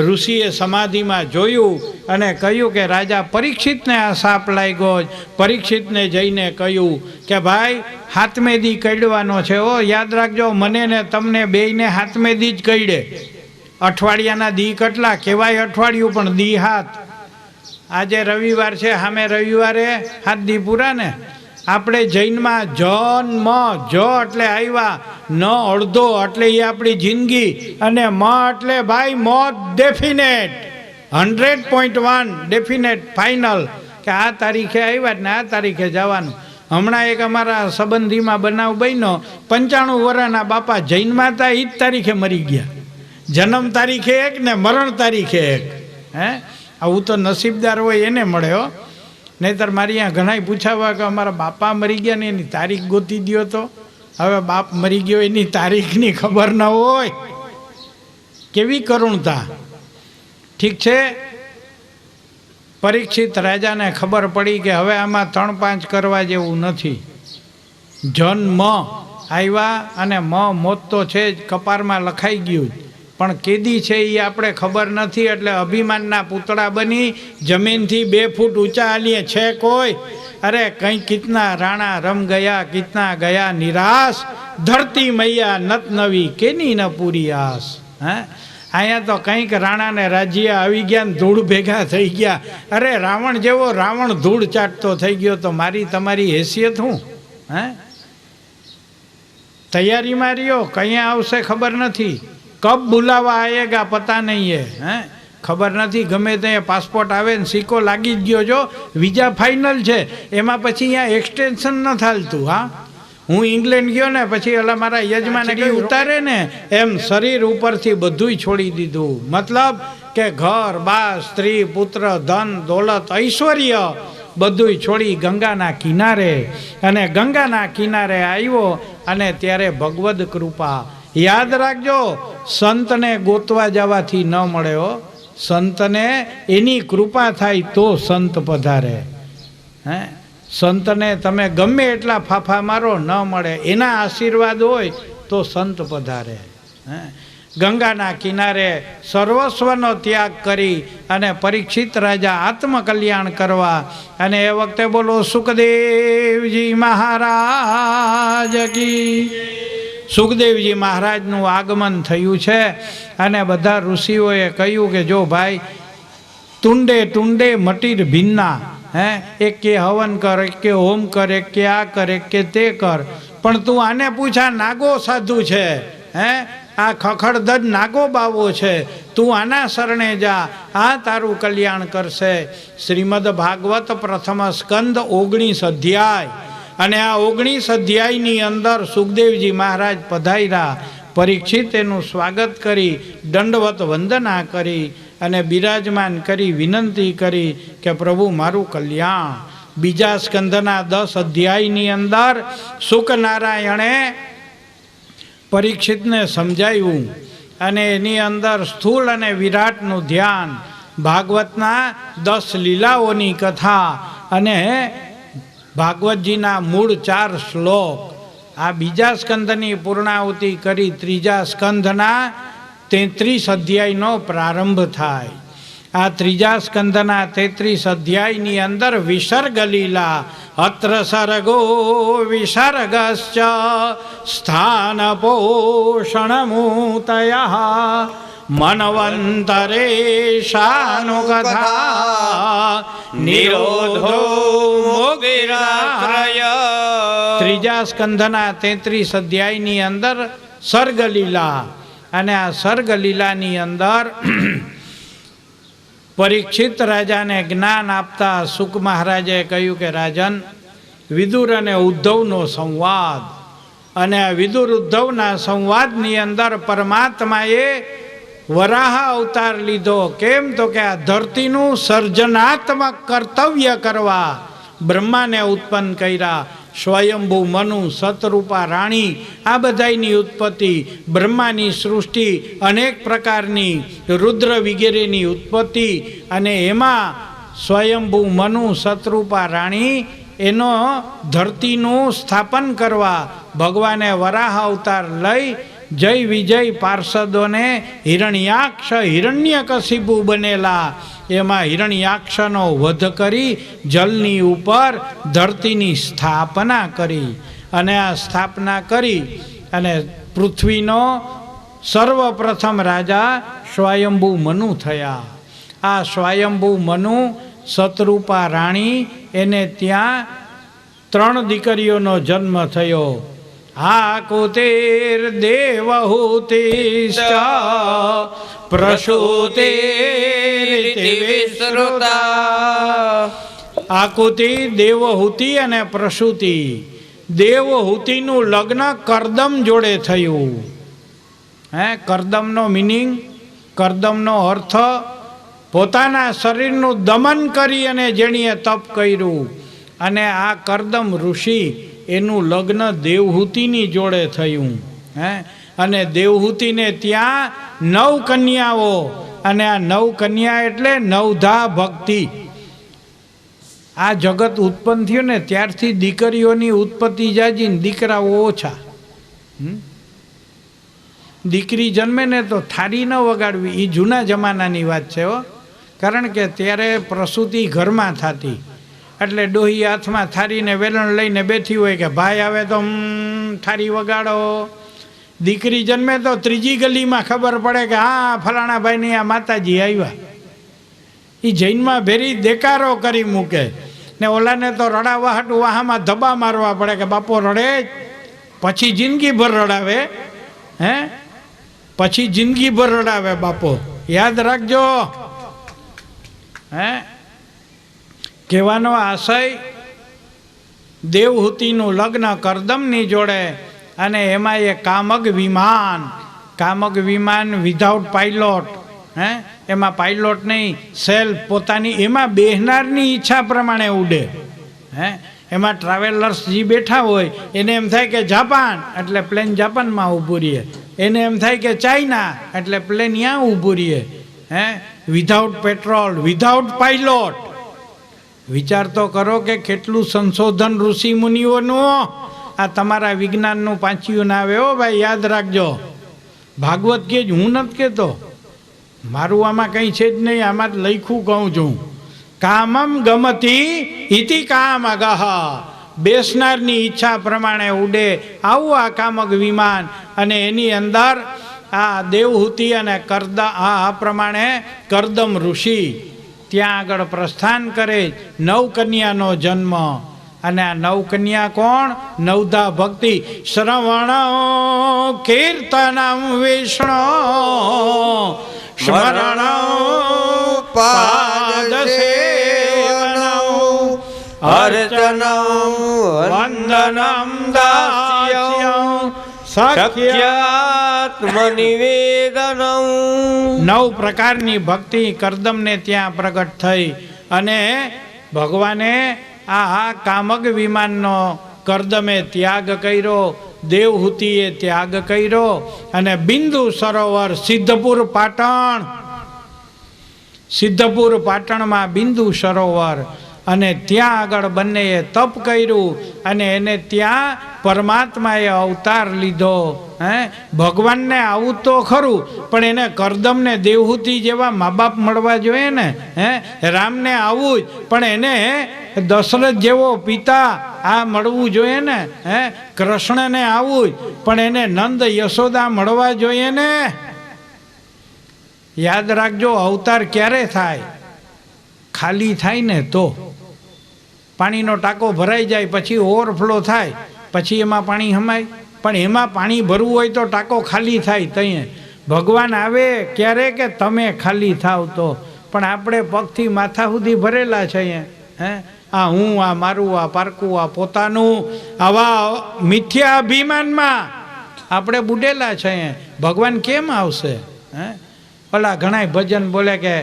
ઋષિએ સમાધિમાં જોયું અને કહ્યું કે રાજા પરીક્ષિતને આ સાપ લાગ્યો. પરીક્ષિતને જઈને કહ્યું કે ભાઈ 7મે દી કરડવાનો છે. ઓ યાદ રાખજો, મને ને તમને બેયને 7મે દી જ કરડે. અઠવાડિયાના દી કેટલા કહેવાય? અઠવાડિયું પણ દી 7. આજે રવિવાર છે, સામે રવિવારે 7 દી પૂરા ને. આપણે જૈનમાં જન્મ, જ એટલે આવ્યા, ન અડધો એટલે એ આપણી જિંદગી, અને મ એટલે ભાઈ મોત ડેફિનેટ 100.1 ડેફિનેટ ફાઇનલ કે આ તારીખે આવ્યા ને આ તારીખે જવાનું. હમણાં એક અમારા સંબંધીમાં બનાવ બન્યો. 95 વર્ષના બાપા જૈનમાં હતા, એ જ તારીખે મરી ગયા. જન્મ તારીખે એક ને મરણ તારીખે એક. આવું તો નસીબદાર હોય એને મળ્યો. નહીતર મારી અહીંયા ઘણા પૂછાવા કે અમારા બાપા મરી ગયા ને એની તારીખ ગોતી દો. તો હવે બાપ મરી ગયો એની તારીખની ખબર ન હોય. કેવી કરુણતા. ઠીક છે, પરીક્ષિત રાજાને ખબર પડી કે હવે આમાં 3-5 કરવા જેવું નથી. જન્મ આવ્યા અને મોત તો છે જ, કપારમાં લખાઈ ગયું. પણ કેદી છે એ આપણે ખબર નથી. એટલે અભિમાનના પૂતળા બની જમીનથી 2 ફૂટ ઊંચા હાલીએ છે કોઈ. અરે કંઈ કિતના રાણા રમ ગયા, કિતના ગયા નિરાશ. ધરતી મૈયા નત નવી કેની ન પૂરી આસ. અહીંયા તો કંઈક રાણાને રાજ્ય આવી ગયા ને ધૂળ ભેગા થઈ ગયા. અરે રાવણ જેવો રાવણ ધૂળ ચાટતો થઈ ગયો તો મારી તમારી હેસિયત હું? તૈયારીમાં રહ્યો, કંઈ આવશે ખબર નથી. કબ બુલાવા આયેગા પતા નહીં હે. ખબર નથી. ગમે ત્યાં પાસપોર્ટ આવે ને સિક્કો લાગી જ ગયો. જો વિઝા ફાઇનલ છે એમાં પછી અહીંયા એક્સટેન્શન ન થાલતું. હા, હું ઇંગ્લેન્ડ ગયો ને પછી ઓલા મારા યજમાને કંઈ ઉતારે ને એમ શરીર ઉપરથી બધુંય છોડી દીધું. મતલબ કે ઘર બાર સ્ત્રી પુત્ર ધન દોલત ઐશ્વર્ય બધુંય છોડી ગંગાના કિનારે. અને ગંગાના કિનારે આવ્યો અને ત્યારે ભગવદ કૃપા. યાદ રાખજો, સંતને ગોતવા જવાથી ન મળે હો. સંતને એની કૃપા થાય તો સંત પધારે. સંતને તમે ગમે એટલા ફાફા મારો ન મળે. એના આશીર્વાદ હોય તો સંત પધારે. ગંગાના કિનારે સર્વસ્વનો ત્યાગ કરી અને પરીક્ષિત રાજા આત્મકલ્યાણ કરવા. અને એ વખતે બોલો સુખદેવજી મહારાજ કી. સુખદેવજી મહારાજનું આગમન થયું છે અને બધા ઋષિઓએ કહ્યું કે જો ભાઈ તુંડે તુંડે મટીર ભિન્ના. એક કે હવન કર, એક કે હોમ કર, એક કે આ કર, એક કે તે કર. પણ તું આને પૂછા નાગો સાધુ છે. આ ખખડધજ નાગો બાવો છે, તું આના શરણે જા, આ તારું કલ્યાણ કરશે. શ્રીમદ ભાગવત પ્રથમ સ્કંદ 19 અધ્યાય. અને આ 19 અધ્યાયની અંદર સુખદેવજી મહારાજ પધાર્યા. પરીક્ષિત એનું સ્વાગત કરી, દંડવત વંદના કરી અને બિરાજમાન કરી વિનંતી કરી કે પ્રભુ મારું કલ્યાણ. બીજા સ્કંદના 10 અધ્યાયની અંદર શુકનારાયણે પરીક્ષિતને સમજાવ્યું અને એની અંદર સ્થૂળ અને વિરાટનું ધ્યાન, ભાગવતના 10 લીલાઓની કથા અને ભાગવતજીના મૂળ 4 શ્લોક. આ બીજા સ્કંદની પૂર્ણાહુતિ કરી ત્રીજા સ્કંદના 33 અધ્યાયનો પ્રારંભ થાય. આ ત્રીજા સ્કંદના 33 અધ્યાયની અંદર વિસર્ગ લીલા. અત્ર સર્ગો વિસર્ગશ્ચ સ્થાન પોષણમૂતયઃ મનવંતરે શાનુકથા નિરોધો મોગિરાશ્રય. ત્રીજા સ્કંધના 33 અધ્યાયની અંદર સર્ગલીલા. અને આ સર્ગલીલાની અંદર પરીક્ષિત રાજાને જ્ઞાન આપતા સુક મહારાજે કહ્યું કે રાજન, વિદુર અને ઉદ્ધવનો સંવાદ, અને આ વિદુર ઉદ્ધવના સંવાદની અંદર પરમાત્માએ વરાહ અવતાર લીધો. કેમ તો કે આ ધરતીનું સર્જનાત્મક કર્તવ્ય કરવા બ્રહ્માને ઉત્પન્ન કર્યા. સ્વયંભૂ મનુ, સતરૂપા રાણી, આ બધાની ઉત્પત્તિ, બ્રહ્માની સૃષ્ટિ, અનેક પ્રકારની રુદ્ર વગેરેની ઉત્પત્તિ, અને એમાં સ્વયંભૂ મનુ, સતરૂપા રાણી એનો ધરતીનું સ્થાપન કરવા ભગવાને વરાહ અવતાર લઈ જય વિજય પાર્ષદોને હિરણ્યાક્ષ હિરણ્યકશિપુ બનેલા. એમાં હિરણ્યાક્ષનો વધ કરી જલની ઉપર ધરતીની સ્થાપના કરી. અને આ સ્થાપના કરી અને પૃથ્વીનો સર્વપ્રથમ રાજા સ્વયંભૂ મનુ થયા. આ સ્વયંભૂ મનુ, સતરૂપા રાણી, એને ત્યાં 3 દીકરીઓનો જન્મ થયો. આકુતિર દેવહૂતિશ્ચ પ્રસૂતિરિતિ વિશ્રુતા. આકુતિ, દેવહૂતિ અને પ્રસૂતિ. દેવહૂતિનું લગ્ન કરદમ જોડે થયું. કરદમનો મિનિંગ, કરદમનો અર્થ પોતાના શરીરનું દમન કરી અને જેણીએ તપ કર્યું. અને આ કરદમ ઋષિ એનું લગ્ન દેવહૂતિની જોડે થયું. અને દેવહૂતિને ત્યાં 9 કન્યાઓ. અને આ 9 કન્યા એટલે 9ધા ભક્તિ. આ જગત ઉત્પન્ન થયું ને ત્યારથી દીકરીઓની ઉત્પત્તિ જાજી ને દીકરાઓ ઓછા. દીકરી જન્મે ને તો થાળી ન વગાડવી, એ જૂના જમાનાની વાત છે હો. કારણ કે ત્યારે પ્રસૂતિ ઘરમાં થતી, એટલે ડોહી હાથમાં થાળીને વેલણ લઈને બેઠી હોય કે ભાઈ આવે તો થાળી વગાડો. દીકરી જન્મે તો ત્રીજી ગલીમાં ખબર પડે કે હા ફલાણા ભાઈની આ માતાજી આવ્યા. એ જૈનમાં ભેરી દેકારો કરી મૂકે ને ઓલાને તો રડાવા હાટું વાહામાં ધબા મારવા પડે કે બાપો રડે, પછી જિંદગીભર રડાવે. પછી જિંદગીભર રડાવે બાપો, યાદ રાખજો. કહેવાનો આશય, દેવહૂતિનું લગ્ન કરદમની જોડે. અને એમાં એ કામગ વિમાન, કામગ વિમાન વિધાઉટ પાઇલોટ. એમાં પાઇલોટ નહીં, સેલ્ફ પોતાની, એમાં બેહનારની ઈચ્છા પ્રમાણે ઉડે. એમાં ટ્રાવેલર્સ જે બેઠા હોય એને એમ થાય કે જાપાન, એટલે પ્લેન જાપાનમાં ઊભું રહે. એને એમ થાય કે ચાઇના, એટલે પ્લેન ત્યાં ઊભું રહે. Without petrol, without pilot. વિચાર તો કરો કે કેટલું સંશોધન ઋષિ મુનિઓનું. આ તમારા વિજ્ઞાનનું પાંચિયું ના આવે હો ભાઈ, યાદ રાખજો. ભાગવત કે જ, હું નથી કહેતો. મારું આમાં કંઈ છે જ નહીં, આમાં જ લખ્યું કહું છું. કામમ ગમતી ઇતિ કામગઃ, બેસનારની ઈચ્છા પ્રમાણે ઉડે. આવું આ કામગ વિમાન. અને એની અંદર આ દેવહૂતિ અને આ પ્રમાણે કરદમ ઋષિ ત્યાં આગળ પ્રસ્થાન કરે. 9 કન્યાનો જન્મ. અને આ નવ કન્યા કોણ? નવધા ભક્તિ. શ્રવણ કીર્તનમ વિષ્ણુ સ્મરણ પાદ સેવનમ અર્ચનમ વંદનમ દાસ્યમ સખ્યાત્મનિવેદનમ. 9 પ્રકારની ભક્તિ કરદમને ત્યાં પ્રગટ થઈ અને ભગવાને આ કામગ વિમાનનો કરદમે ત્યાગ કર્યો, દેવહૂતિએ ત્યાગ કર્યો અને બિંદુ સરોવર સિદ્ધપુર પાટણમાં બિંદુ સરોવર અને ત્યાં આગળ બંનેએ તપ કર્યું અને એને ત્યાં પરમાત્માએ અવતાર લીધો. ભગવાનને આવું તો ખરું, પણ એને કરદમને દેવહૂતિ જેવા મા બાપ મળવા જોઈએ ને. રામને આવું જ, પણ એને દશરથ જેવો પિતા આ મળવું જોઈએ ને. કૃષ્ણને આવું જ, પણ એને નંદ યશોદા મળવા જોઈએ ને. યાદ રાખજો, અવતાર ક્યારે થાય? ખાલી થાય ને તો. પાણીનો ટાંકો ભરાઈ જાય પછી ઓવરફ્લો થાય, પછી એમાં પાણી હમાય. પણ એમાં પાણી ભરવું હોય તો ટાંકો ખાલી થાય. ત્યાં ભગવાન આવે ક્યારે? કે તમે ખાલી થાવ તો. પણ આપણે પગથી માથા સુધી ભરેલા છે. આ હું, આ મારું, આ પારકું, આ પોતાનું, આવા મિથ્યા અભિમાનમાં આપણે બુડેલા છે. ભગવાન કેમ આવશે? ઓલા ઘણા ભજન બોલે કે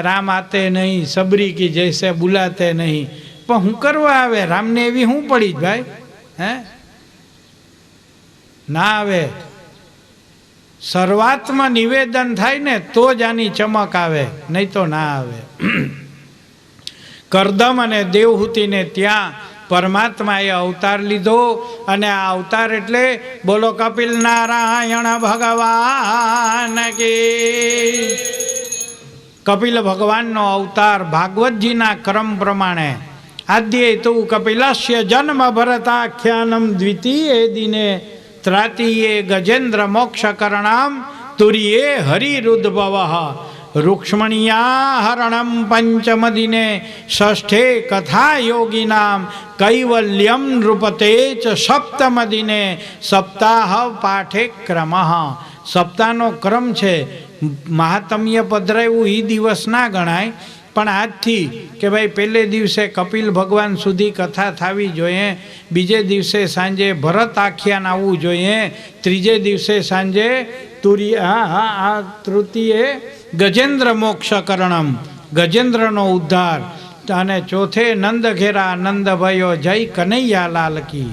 રામ આતે નહીં, સબરી કી જૈસે બુલાતે નહીં. પણ હું કરવા આવે? રામને એવી હું પડી જ ભાઈ? ના આવે. સર્વાત્મા નિવેદન થાય ને તો જ આની ચમક આવે, નહીં તો ના આવે. કરદમ અને દેવહૂતિને ત્યાં પરમાત્માએ અવતાર લીધો અને આ અવતાર એટલે બોલો કપિલ નારાયણ ભગવાન કી. કપિલ ભગવાનનો અવતાર ભાગવતજીના ક્રમ પ્રમાણે આદ્ય તું કપિલસ્ય જન્મ ભરતાખ્યાનમ દ્વિતીય દિને ત્રાતીયે ગજેન્દ્ર મોક્ષકરણામ તુર્યે હરિરુદ્ભવ રૂક્ષ્મણિયા હરણમ પંચમ દિને ષષ્ઠે કથા યોગીનામ કૈવલ્યમ નૃપતે ચ સપ્તમ દિને સપ્તાહ પાઠે ક્રમ. સપ્તાહનો ક્રમ છે. મહાત્મ્ય પધરાયું એ દિવસ ના ગણાય, પણ આજથી કે ભાઈ પહેલે દિવસે કપિલ ભગવાન સુધી કથા થવી જોઈએ, બીજે દિવસે સાંજે ભરત આખ્યાન આવવું જોઈએ, ત્રીજે દિવસે સાંજે તૃતીયે ગજેન્દ્ર મોક્ષકરણમ, ગજેન્દ્રનો ઉદ્ધાર, અને ચોથે નંદ ઘેરા નંદ ભયો જય કનૈયા લાલ કી.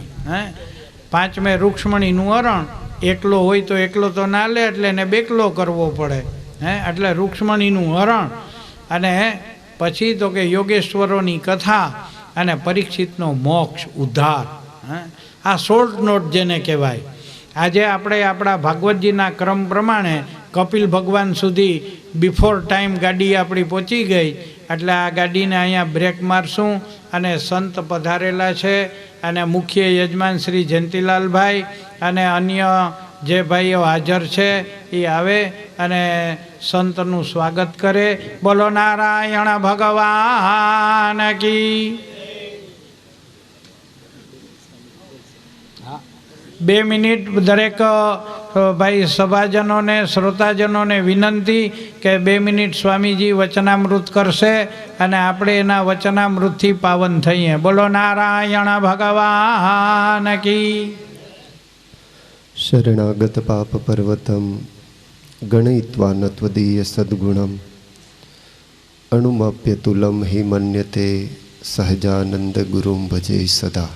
પાંચમે રૂક્ષ્મણીનું હરણ. એકલો હોય તો એકલો તો ના લે, એટલે એને બેકલો કરવો પડે. એટલે રૂક્ષ્મણીનું હરણ અને પછી તો કે યોગેશ્વરોની કથા અને પરીક્ષિતનો મોક્ષ ઉદ્ધાર. આ શોર્ટ નોટ જેને કહેવાય. આજે આપણે આપણા ભાગવતજીના ક્રમ પ્રમાણે કપિલ ભગવાન સુધી બિફોર ટાઈમ ગાડી આપણી પહોંચી ગઈ. એટલે આ ગાડીને અહીંયા બ્રેક મારશું અને સંત પધારેલા છે અને મુખ્ય યજમાન શ્રી જયંતિલાલભાઈ અને અન્ય જે ભાઈઓ હાજર છે એ આવે અને સંતનું સ્વાગત કરે. બોલો નારાયણ ભગવાન કી. 2 મિનિટ દરેક ભાઈ સભાજનોને શ્રોતાજનોને વિનંતી કે 2 મિનિટ સ્વામીજી વચનામૃત કરશે અને આપણે એના વચનામૃતથી પાવન થઈએ. બોલો નારાયણ ભગવાન કી. શરણાગત પાપ પર્વતમ ગણયિત્વા ન ત્વદીય સદ્ગુણમ અણુમાપ્યતુલમ હિ મન્યતે સહજાનંદ ગુરુમ ભજે સદા.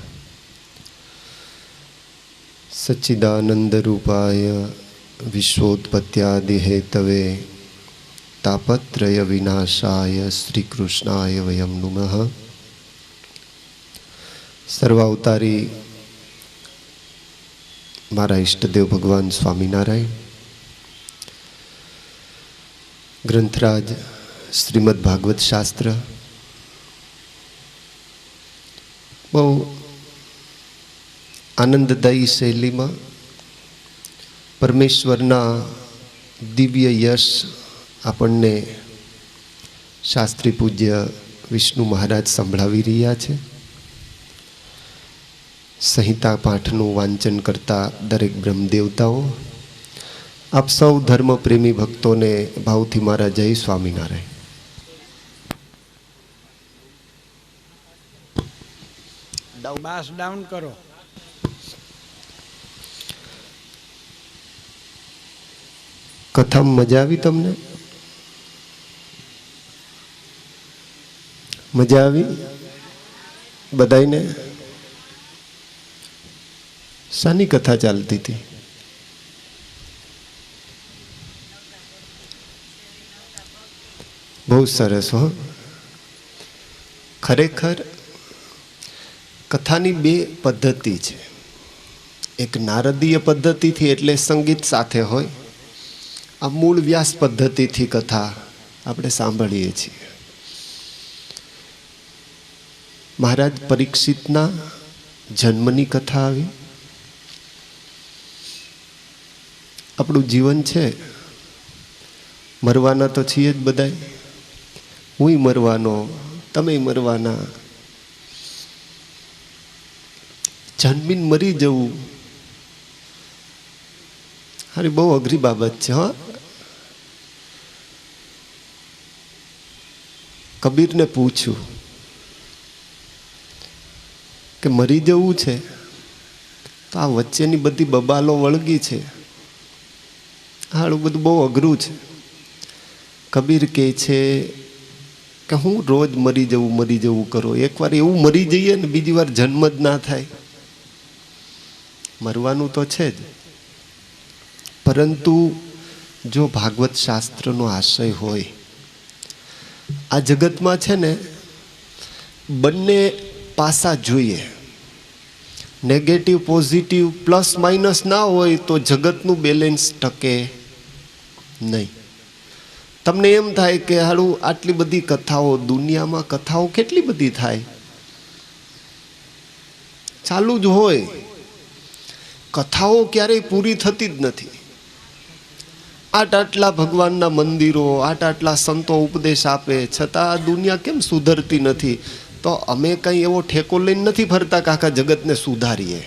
સચ્ચિદાનંદ રૂપાય વિશ્વોત્પત્યાદિ હેતવે તાપત્રય વિનાશાય શ્રી કૃષ્ણાય વયમ નુમઃ. સર્વાવતારી મારા ઈષ્ટદેવ ભગવાન સ્વામિનારાયણ, ગ્રંથરાજ શ્રીમદ ભાગવત શાસ્ત્ર બહુ આનંદદાયી શૈલીમાં પરમેશ્વરના દિવ્ય યશ આપણને શાસ્ત્રી પૂજ્ય વિષ્ણુ મહારાજ સંભળાવી રહ્યા છે. સંહિતા પાઠનું વાંચન કરતા દરેક બ્રહ્મદેવતાઓ, આપ સૌ ધર્મપ્રેમી ભક્તોને ભાવથી મારા જય સ્વામિનારાયણ. બાસ ડાઉન કરો. કથામાં મજા આવી? તમને મજા આવી બધાયને? શાની કથા ચાલતી હતી? બહુ સરસ હો. ખરેખર કથાની બે પદ્ધતિ છે. એક નારદીય પદ્ધતિથી, એટલે સંગીત સાથે હોય. આ મૂળ વ્યાસ પદ્ધતિથી કથા આપણે સાંભળીએ છીએ. મહારાજ પરીક્ષિતના જન્મની કથા આવી. આપણું જીવન છે, મરવાના તો છીએ જ બધાય. હુંય મરવાનો, તમે મરવાના. જન્મીને મરી જવું હારી બહુ અઘરી બાબત છે. હા, કબીરને પૂછ્યું કે મરી જવું છે તો આ વચ્ચેની બધી બબાલો વળગી છે, હાલું બધું બહુ અઘરું છે. કબીર કહે છે કે હું રોજ મરી જવું કરો. એકવાર એવું મરી જઈએ ને બીજી વાર જન્મ જ ના થાય. મરવાનું તો છે જ, પરંતુ જો ભાગવત શાસ્ત્રનો આશય હોય, આ જગતમાં છે ને બંને પાસા જોઈએ. નેગેટિવ પોઝિટિવ પ્લસ માઇનસ ના હોય તો જગતનું બેલેન્સ ટકે નહીં. તમને એમ થાય કે હાલું આટલી બધી કથાઓ, દુનિયામાં કથાઓ કેટલી બધી થાય, ચાલુ જ હોય. કથાઓ ક્યારેય પૂરી થતી જ નથી. આટલા ભગવાનના મંદિરો, આટલા સંતો ઉપદેશ આપે, છતાં આ દુનિયા કેમ સુધરતી નથી? તો અમે કંઈ એવો ઠેકો લઈને નથી ફરતા કે આખા જગતને સુધારીએ.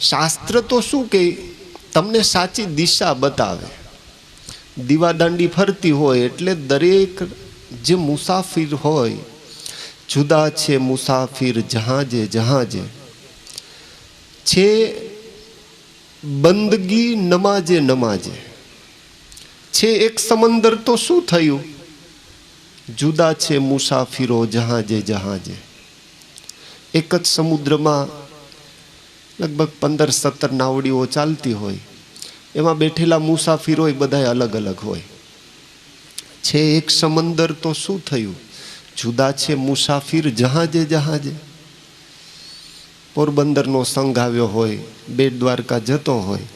શાસ્ત્ર તો શું કે તમને સાચી દિશા બતાવે. દીવાદાંડી ફરતી હોય એટલે દરેક જે મુસાફિર હોય, જુદા છે મુસાફિર જહાજે જહાજે, છે બંદગી નમાજે નમાજે. છે એક સમંદર તો શું થયું? જુદા છે મુસાફિરો જહાજે જહાજે. એક જ સમુદ્રમાં લગભગ 15-17 નાવડીઓ ચાલતી હોય, એમાં બેઠેલા મુસાફિરો બધા અલગ અલગ હોય. છે એક સમંદર તો શું થયું? જુદા છે મુસાફિર જહાજે જહાજે. પોરબંદરનો સંઘ આવ્યો હોય, બેટ દ્વારકા જતો હોય,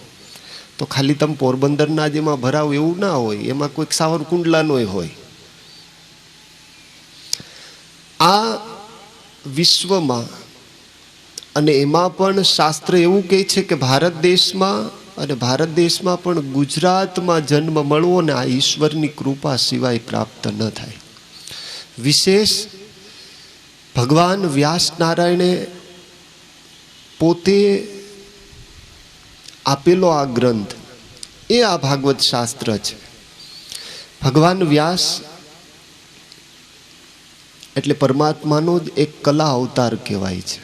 તો ખાલી તમે પોરબંદરના જ એમાં ભરાવ એવું ના હોય, એમાં કોઈક સાવરકુંડલાનોય હોય. આ વિશ્વમાં, અને એમાં પણ શાસ્ત્ર એવું કહે છે કે ભારત દેશમાં પણ ગુજરાતમાં જન્મ મળવો ને આ ઈશ્વરની કૃપા સિવાય પ્રાપ્ત ન થાય. વિશેષ ભગવાન વ્યાસ નારાયણે પોતે આપેલો આ ગ્રંથ, એ આ ભાગવત શાસ્ત્ર છે. ભગવાન વ્યાસ એટલે પરમાત્માનો જ એક કલા અવતાર કહેવાય છે.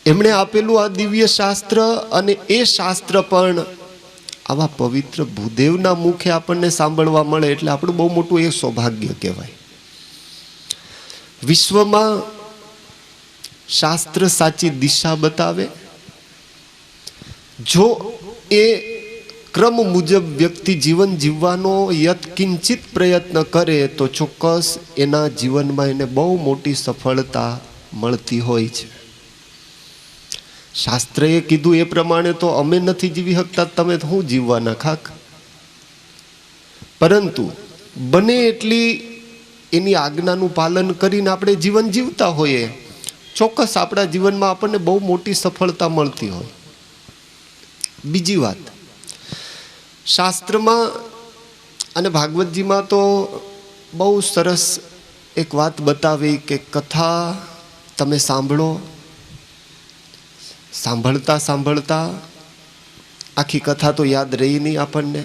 એમણે આપેલું આ દિવ્ય શાસ્ત્ર, અને એ શાસ્ત્ર પણ આવા પવિત્ર ભૂદેવના મુખે આપણને સાંભળવા મળે એટલે આપણું બહુ મોટું એ સૌભાગ્ય કહેવાય. વિશ્વમાં શાસ્ત્ર સાચી દિશા બતાવે. જો એ ક્રમ મુજબ વ્યક્તિ જીવન જીવવાનો યત્કિંચિત પ્રયત્ન કરે તો ચોક્કસ એના જીવનમાં એને બહુ મોટી સફળતા મળતી હોય છે. શાસ્ત્રએ કીધું એ પ્રમાણે તો અમે નથી જીવી શકતા, તમે તો શું જીવવાના ખાક. પરંતુ બને એટલી એની આજ્ઞાનું પાલન કરીને આપણે જીવન જીવતા હોઈએ, ચોક્કસ આપણા જીવનમાં આપણને બહુ મોટી સફળતા મળતી હોય. બીજી વાત, શાસ્ત્રમાં અને ભાગવતજીમાં તો બહુ સરસ એક વાત બતાવી કે કથા તમે સાંભળો, સાંભળતા સાંભળતા આખી કથા તો યાદ રહી નહીં આપણને.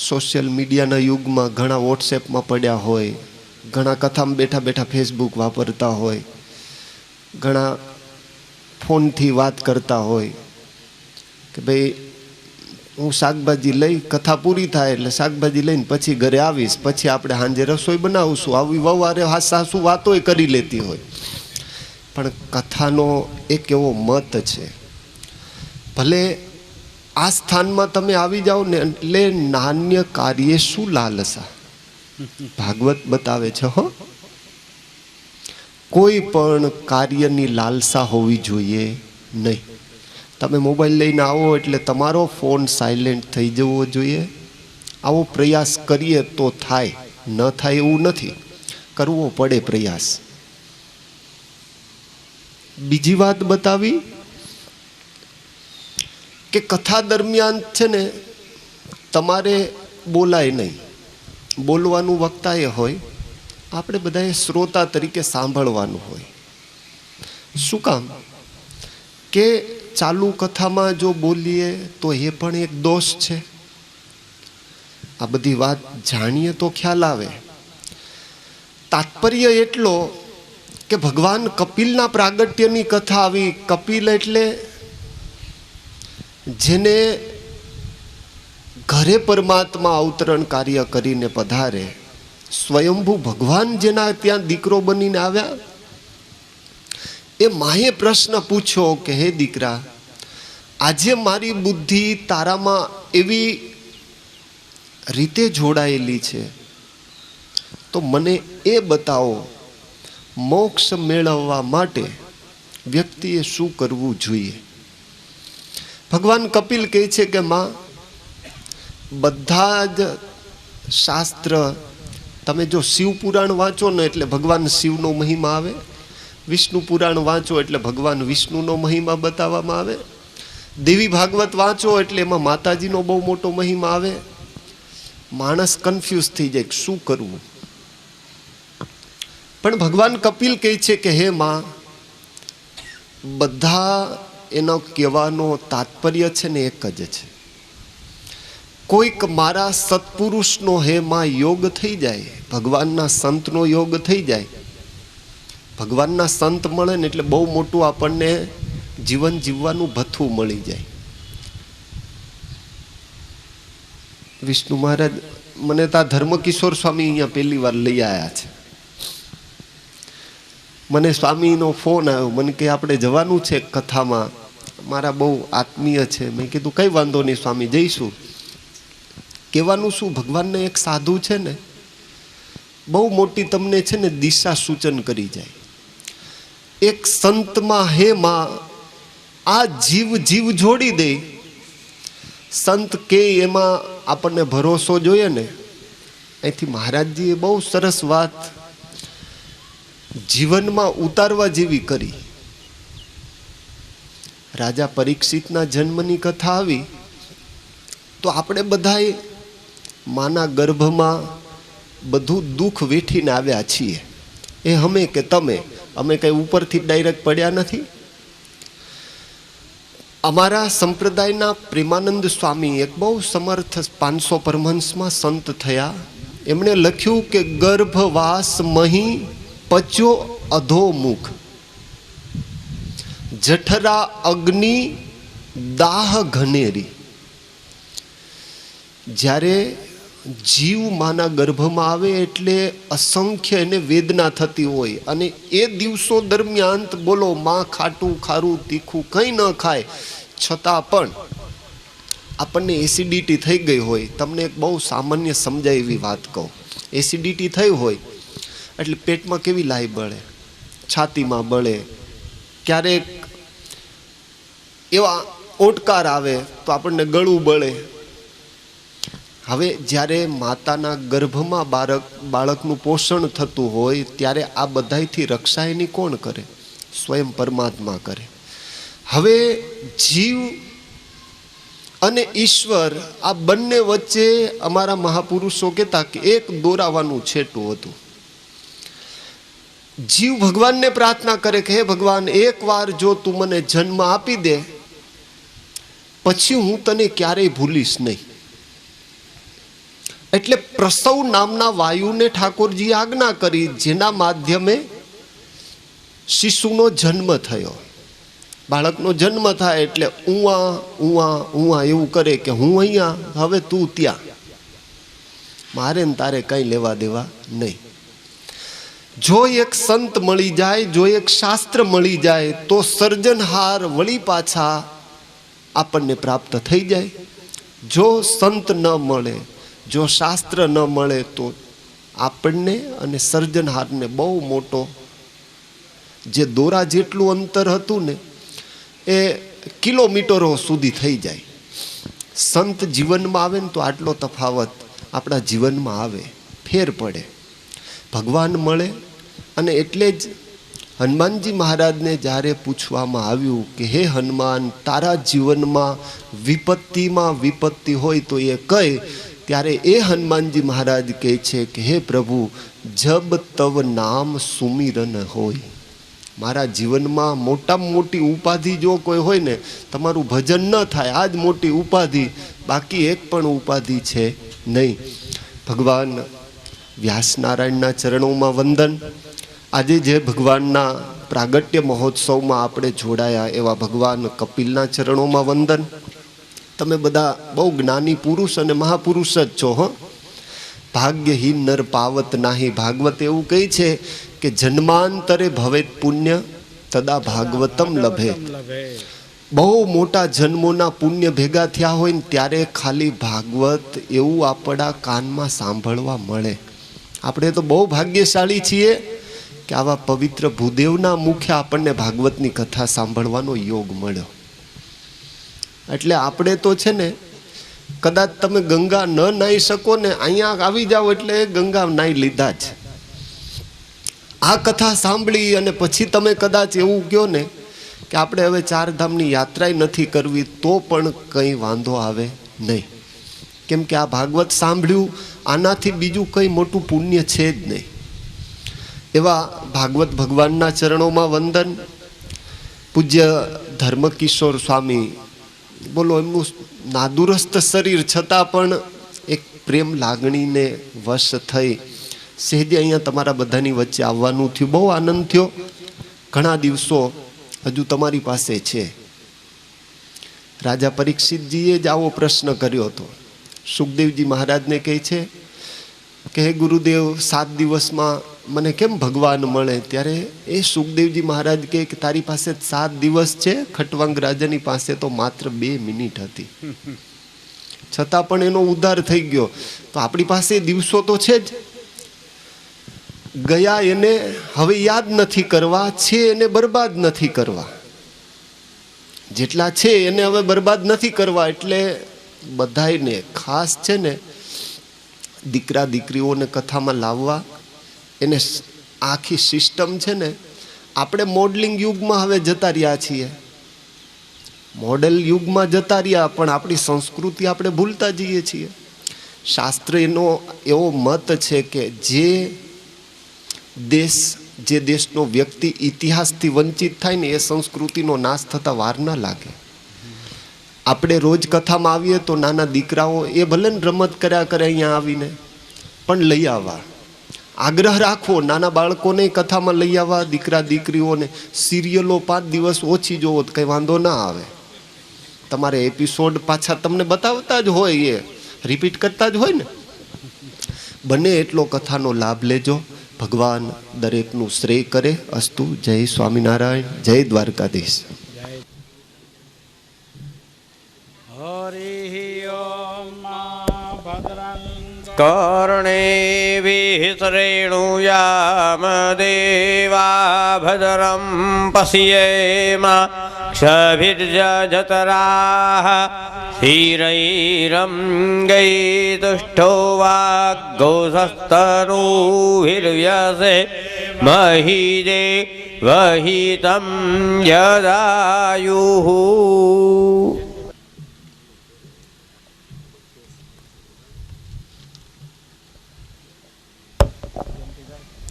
સોશિયલ મીડિયાના યુગમાં ઘણા વોટ્સએપમાં પડ્યા હોય, ઘણા કથામાં બેઠા બેઠા ફેસબુક વાપરતા હોય, ઘણા ફોનથી વાત કરતા હોય કે ભાઈ હું શાકભાજી લઈ, કથા પૂરી થાય એટલે શાકભાજી લઈને પછી ઘરે આવીશ, પછી આપણે સાંજે રસોઈ બનાવશું. આવી વવારે સાસુ વાતોય કરી લેતી હોય. પણ કથાનો એક એવો મત છે, ભલે આ સ્થાનમાં તમે આવી જાઓ ને એટલે નાન્ય કાર્ય શું લાલસા, ભાગવત બતાવે છે. હો, કોઈ પણ કાર્યની લાલસા હોવી જોઈએ નહીં. તમે મોબાઈલ લઈને આવો એટલે તમારો ફોન સાયલેન્ટ થઈ જવો જોઈએ. આવો પ્રયાસ કરીએ તો થાય, ન થાય એવું નથી, કરવો પડે પ્રયાસ. બીજી વાત બતાવી કે કથા દરમિયાન છે ને તમારે બોલાય નહીં, બોલવાનું વક્તા એ હોય, આપણે બધાએ શ્રોતા તરીકે સાંભળવાનું હોય. શું કામ? કે ચાલુ કથામાં જો બોલીએ તો એ પણ એક દોષ છે. આ બધી વાત જાણીએ તો ખ્યાલ આવે. તાત્પર્ય એટલો કે ભગવાન કપિલના પ્રાગટ્યની કથા આવી. કપિલ એટલે જેને ઘરે પરમાત્મા અવતરણ કાર્ય કરીને પધારે, સ્વયંભૂ ભગવાન જેના ત્યાં દીકરો બનીને આવ્યા. એ માએ પ્રશ્ન પૂછ્યો કે હે દીકરા, આજે મારી બુદ્ધિ તારામાં એવી રીતે જોડાયેલી છે તો મને એ બતાવો, મોક્ષ મેળવવા માટે વ્યક્તિએ શું કરવું જોઈએ. ભગવાન કપિલ કહે છે કે માં, બધા જ શાસ્ત્ર તમે જો શિવ પુરાણ વાંચો ને એટલે ભગવાન શિવનો મહિમા આવે, વિષ્ણુ પુરાણ વાંચો એટલે ભગવાન વિષ્ણુનો મહિમા બતાવવામાં આવે, દેવી ભાગવત વાંચો એટલે એમાં માતાજીનો બહુ મોટો મહિમા આવે. માણસ કન્ફ્યુઝ થઈ જાય શું કરવું. પણ ભગવાન કપિલ કહે છે કે હે માં, બધા એનો કહેવાનો તાત્પર્ય છે ને એક જ છે. કોઈક મારા સત્પુરુષનો હે માં યોગ થઈ જાય, ભગવાનના સંતનો યોગ થઈ જાય. ભગવાનના સંત મળે ને એટલે બહુ મોટું આપણને જીવન જીવવાનું ભથ્થું મળી જાય. વિષ્ણુ મહારાજ મને તો ધર્મકિશોર સ્વામી અહીંયા પહેલી વાર લઈ આવ્યા છે. મને સ્વામીનો ફોન આવ્યો, મને કે આપણે જવાનું છે કથામાં, મારા બહુ આત્મીય છે. મેં કીધું કંઈ વાંધો નહીં સ્વામી, જઈશું. કહેવાનું શું, ભગવાનને એક સાધુ છે ને બહુ મોટી તમને છે ને દિશા સૂચન કરી જાય. એક સંતમાં હે માં આ જીવ જીવ જોડી દે. સંત કે એમાં આપણને ભરોસો જોઈએ ને. અહીંથી મહારાજજીએ બહુ સરસ વાત જીવનમાં ઉતારવા જેવી કરી. રાજા પરીક્ષિતના જન્મની કથા આવી તો આપણે બધાએ માના ગર્ભમાં બધું દુઃખ વેઠીને આવ્યા છીએ. એ અમે કે તમે, અમે કંઈ ઉપરથી ડાયરેક્ટ પડ્યા નથી. અમારા સંપ્રદાયના પ્રેમાનંદ સ્વામી એક બહુ સમર્થ 500 પરમહંસમાં સંત થયા. એમણે લખ્યું કે ગર્ભવાસ મહી પચ્યો અધોમુખ, જઠરા અગ્નિ દાહ ઘનેરી. જ્યારે જીવ માના ગર્ભમાં આવે એટલે અસંખ્ય એને વેદના થતી હોય, અને એ દિવસો દરમિયાન બોલો માં ખાટું ખારું તીખું કંઈ ન ખાય છતાં પણ આપણને એસિડિટી થઈ ગઈ હોય. તમને એક બહુ સામાન્ય સમજાય એવી વાત કહું. એસિડિટી થઈ હોય એટલે પેટમાં કેવી લાઈ બળે, છાતીમાં બળે, ક્યારેક એવા ઓટકાર આવે તો આપણને ગળું બળે. હવે જ્યારે માતાના ગર્ભમાં બાળકનું પોષણ થતું હોય ત્યારે આ બધાયથી રક્ષા એની કોણ કરે? સ્વયં પરમાત્મા કરે. હવે જીવ અને ઈશ્વર આ બંને વચ્ચે અમારા મહાપુરુષો કહેતા કે એક દોરાવાનું છેટું હતું. જીવ ભગવાનને પ્રાર્થના કરે કે હે ભગવાન, એકવાર જો તું મને જન્મ આપી દે પછી હું તને ક્યારેય ભૂલીશ નહીં. એટલે પ્રસવ નામના વાયુને ઠાકોરજીએ આજ્ઞા કરી, જેના માધ્યમે શિશુનો જન્મ થયો. બાળકનો જન્મ થાય એટલે ઉવા ઉવા ઉવા એવું કરે કે હું અહીંયા, હવે તું ત્યાં, મારે ને તારે કંઈ લેવા દેવા નહીં. જો એક સંત મળી જાય, જો એક શાસ્ત્ર મળી જાય તો સર્જનહાર વળી પાછા આપણને પ્રાપ્ત થઈ જાય. જો સંત ન મળે, જો શાસ્ત્ર ન મળે તો આપણને અને સર્જનહારને બહુ મોટો, જે દોરા જેટલું અંતર હતું ને એ કિલોમીટરો સુધી થઈ જાય. સંત જીવનમાં આવે ને તો આટલો તફાવત આપણા જીવનમાં આવે, ફેર પડે, ભગવાન મળે. અને એટલે જ હનુમાનજી મહારાજને જ્યારે પૂછવામાં આવ્યું કે હે હનુમાન, તારા જીવનમાં વિપત્તિમાં વિપત્તિ હોય તો એ કહે, ત્યારે એ હનુમાનજી મહારાજ કહે છે કે હે પ્રભુ, જબ તવ નામ સુમિરન હોય. મારા જીવનમાં મોટામાં મોટી ઉપાધિ જો કોઈ હોય ને, તમારું ભજન ન થાય, આ જ મોટી ઉપાધિ, બાકી એક પણ ઉપાધિ છે નહીં. ભગવાન વ્યાસનારાયણના ચરણોમાં વંદન. આજે જે ભગવાનના પ્રાગટ્ય મહોત્સવમાં આપણે જોડાયા એવા ભગવાન કપિલના ચરણોમાં વંદન. તમે બધા બહુ જ્ઞાની પુરુષ અને મહાપુરુષ જ છો. ભાગ્યહીન નર પાવત નાહી. ભાગવત એવું કહે છે કે જન્માંતરે ભવેત પુણ્ય તદા ભાગવતમ લભે. બહુ મોટા જન્મોના પુણ્ય ભેગા થયા હોય ને ત્યારે ખાલી ભાગવત એવું આપણા કાનમાં સાંભળવા મળે. આપણે તો બહુ ભાગ્યશાળી છીએ કે આવા પવિત્ર ભૂદેવના મુખે આપણને ભાગવતની કથા સાંભળવાનો યોગ મળ્યો. એટલે આપણે તો છે ને, કદાચ તમે ગંગા ન નાહી શકો ને, અહીંયા આવી જાઓ એટલે ગંગા નાહી લીધા જ. આ કથા સાંભળી અને પછી તમે કદાચ એવું કહો ને કે આપણે હવે ચારધામની યાત્રાય નથી કરવી, તો પણ કંઈ વાંધો આવે નહીં. કેમ કે આ ભાગવત સાંભળ્યું, આનાથી બીજું કંઈ મોટું પુણ્ય છે જ નહીં. એવા ભાગવત ભગવાનના ચરણોમાં વંદન. પૂજ્ય ધર્મકિશોર સ્વામી, બોલો, એમનું નાદુરસ્ત શરીર છતાં પણ એક પ્રેમ લાગણીને વશ થઈ સહેજે અહીંયા તમારા બધાની વચ્ચે આવવાનું થયું. બહુ આનંદ થયો. ઘણા દિવસો હજુ તમારી પાસે છે. રાજા પરીક્ષિતજીએ જ આવો પ્રશ્ન કર્યો હતો. સુખદેવજી મહારાજને કહે છે કે હે ગુરુદેવ, 7 દિવસમાં મને કેમ ભગવાન મળે? ત્યારે એ સુખદેવજી મહારાજ કહે કે તારી પાસે 7 દિવસ છે, ખટવાંગ રાજાની પાસે તો માત્ર 2 મિનિટ હતી, છતાં પણ એનો ઉદ્ધાર થઈ ગયો. તો આપણી પાસે દિવસો તો છે જ. ગયા એને હવે યાદ નથી કરવા, છે એને બરબાદ નથી કરવા. જેટલા છે એને હવે બરબાદ નથી કરવા. એટલે બધાને ખાસ છે ને દીકરા દીકરીઓને કથામાં લાવવા, એને આખી સિસ્ટમ છે ને. આપણે મોડલિંગ યુગમાં હવે જતા રહ્યા છીએ, મોડેલ યુગમાં જતા રહ્યા, પણ આપણી સંસ્કૃતિ આપણે ભૂલતા જઈએ છીએ. શાસ્ત્ર એનો એવો મત છે કે જે દેશનો વ્યક્તિ ઇતિહાસથી વંચિત થાય ને, એ સંસ્કૃતિનો નાશ થતા વાર ના લાગે. આપણે રોજ કથામાં આવીએ તો નાના દીકરાઓ એ ભલે ને રમત કર્યા કરે અહીંયા આવીને, પણ લઈ આવવા, આગ્રહ રાખવો, નાના બાળકોને કથામાં લઈ આવવા, દીકરા દીકરીઓને. સિરિયલો 5 દિવસ ઓછી જોવો તો કંઈ વાંધો ના આવે. તમારે એપિસોડ પાછા તમને બતાવતા જ હોય, એ રિપીટ કરતા જ હોય ને. બને એટલો કથાનો લાભ લેજો. ભગવાન દરેકનું શ્રેય કરે. અસ્તુ. જય સ્વામિનારાયણ. જય દ્વારકાધીશ. कर्णेभिः श्रेणुयाम देवा भद्रं पश्येम क्षभिर्जतराः स्थिरैरङ्गैतुष्टो वाग्गोस्तनूभिर्व्यसे महीजे वहितं यदायुः.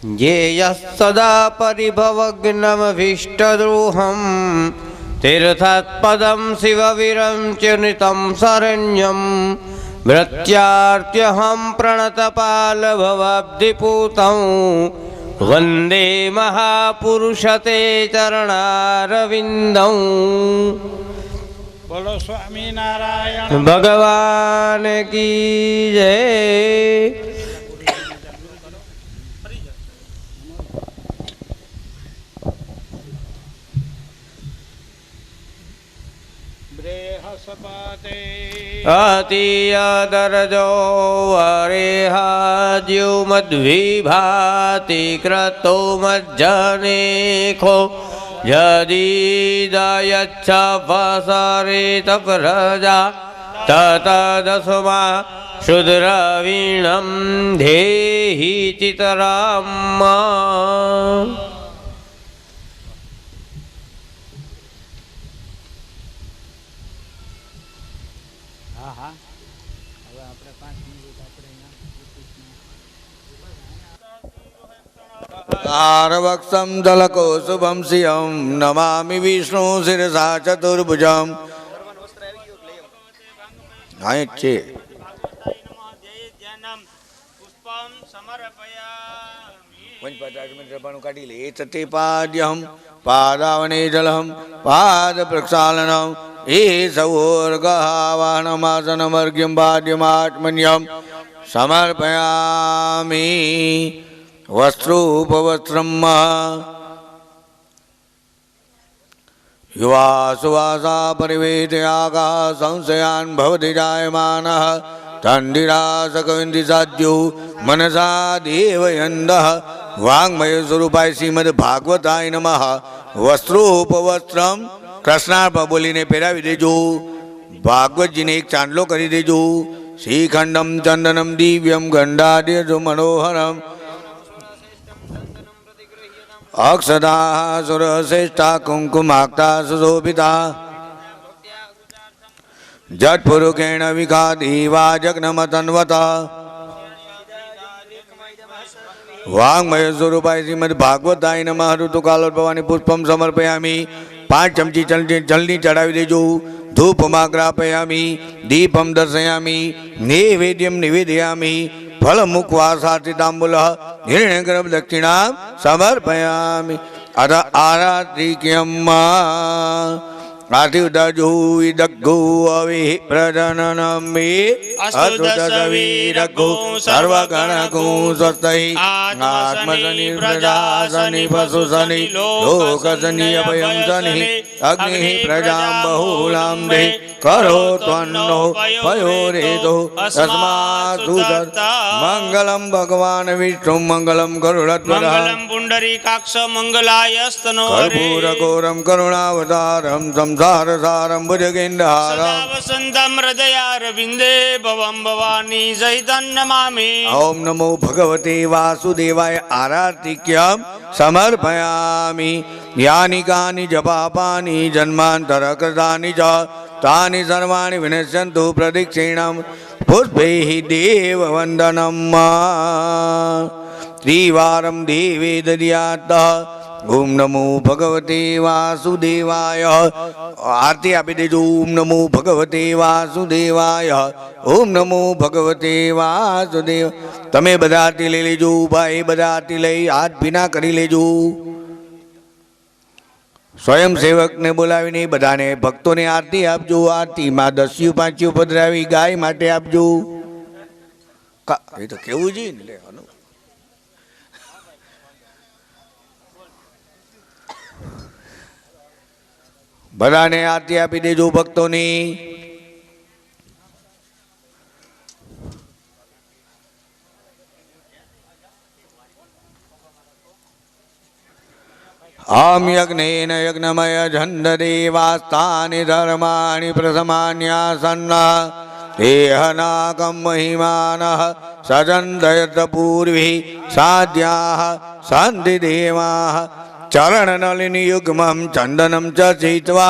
येयः सदा परिभवग्नमभीष्टद्रोहं तीर्थत्पदं शिवविरञ्चनितं शरण्यं भृत्यार्त्यहं प्रणतपालभवाब्धिपूतं वन्दे महापुरुषते चरणारविन्दं। બોલો સ્વામિનારાયણ ભગવાન કી જય। બૃહસ્પતે અતિયદરજો વરેહાદ્યુમદ્વિભાતિ ક્રતો મજ્જનેખો यदीदयच्छ वसरेत प्रजा ततदस्मा शुद्रवीणं धेहि चितराम। आरवक्षं दलको शुभं श्रियं नमामि विष्णु शिरसा चतुर्भुजं। हाँ छे काटी ले तते पाद्यहं पादावने जलहं पाद प्रक्षालनम ईशवोर्गहावाहनमासनमर्घ्यं पाद्यमात्मन्यं समर्पयामि। वस्त्रोपवस्त्रं युवा सुवासा परिवेदयागा संशयान् भवति जायमानः तण्डिरासकविन्दिसाद्यो मनसा देवयन्दः। वाङ्मयस्वरूपाय श्रीमद्भागवताय नमः। वस्त्रोपवस्त्रं कृष्णार्प बोलीने પહેરાવી દેજો। ભાગવતજીને એક ચાંદલો કરી દેજો। શ્રીખંડમ ચંદનમ દિવ્યમ ગંડાદ્ય મનોહરમ अक्षदा सुरश्रेष्ठा कुंकुमाक्ता सुशोभिता जटपुरुकेण विखादीवा जग्नमतन्वता। वाङ्मय स्वरूपाय श्रीमद्भागवताय नमः। ऋतुकालोद्भवानि पुष्पं समर्पयामि। 5 चमची जलनी चढ़ावी देजो। धूपमाग्रापयामि दीपं दर्शयामि नैवेद्यं निवेदयामि फलमुखवासातिताम्बूलः हिरण्यगर्भ दक्षिणां समर्पयामि। अथ आरात्रिक्यम् आरती उदाजो विदग्गो अवि प्रजननं मे अस्तुतसवीरग्गो सर्वगणगो स्वस्ति आत्मशनि प्रजाशनि पशुशनि लोकशनि अभयं शनि अग्निः प्रजां बहुलां दे करो त्वन्नो पयोरेतो तस्मात् मंगलम भगवान विष्णु मंगलम गरुड़ध्वज मंगलम पुंडरीकाक्ष मंगलायस्तनो कर्पूर घोरम करुणावतारम संसार सारम भुजगेन्द्रहारम सदा वसंतम हृदयारविंदे भवं भवानी सहितं नमामि। ओम नमो भगवते वासुदेवाय आरातिक्यं समर्पयामि। यानि कानि जपापानि जन्मान्तरकृतानि च तानि सर्वाणि विनश्यन्तु प्रदक्षिणं पुष्पैः देववन्दनम्। त्रिवारं देवे दद्यात्। ओम नमो भगवते वासुदेवाय। आरती आपी देजो। ओम नमो भगवते वासुदेवाय। ओम नमो भगवते वासुदेव। तमे बधा आरती लई लेजो। भाई बधा आरती लई हाथ भीना करी लेजो। स्वयंसेवक ने बोलावीने बधाने भक्तों ने आरती आपजो। आरती में 10 5 पधरावी गाय माटे आपजो। ए तो केवुं जी ने बधाने आरती आपी देजो भक्तों ने। आम यज्ञेन यज्ञमय झंडदेवास्तानि धर्माणि प्रथमान्यासन्न एहनाकं महिमानः सजन्दयत पूर्वी साध्याः सन्ति देवाः चरणनलिनियुग्मं चन्दनं च चित्वा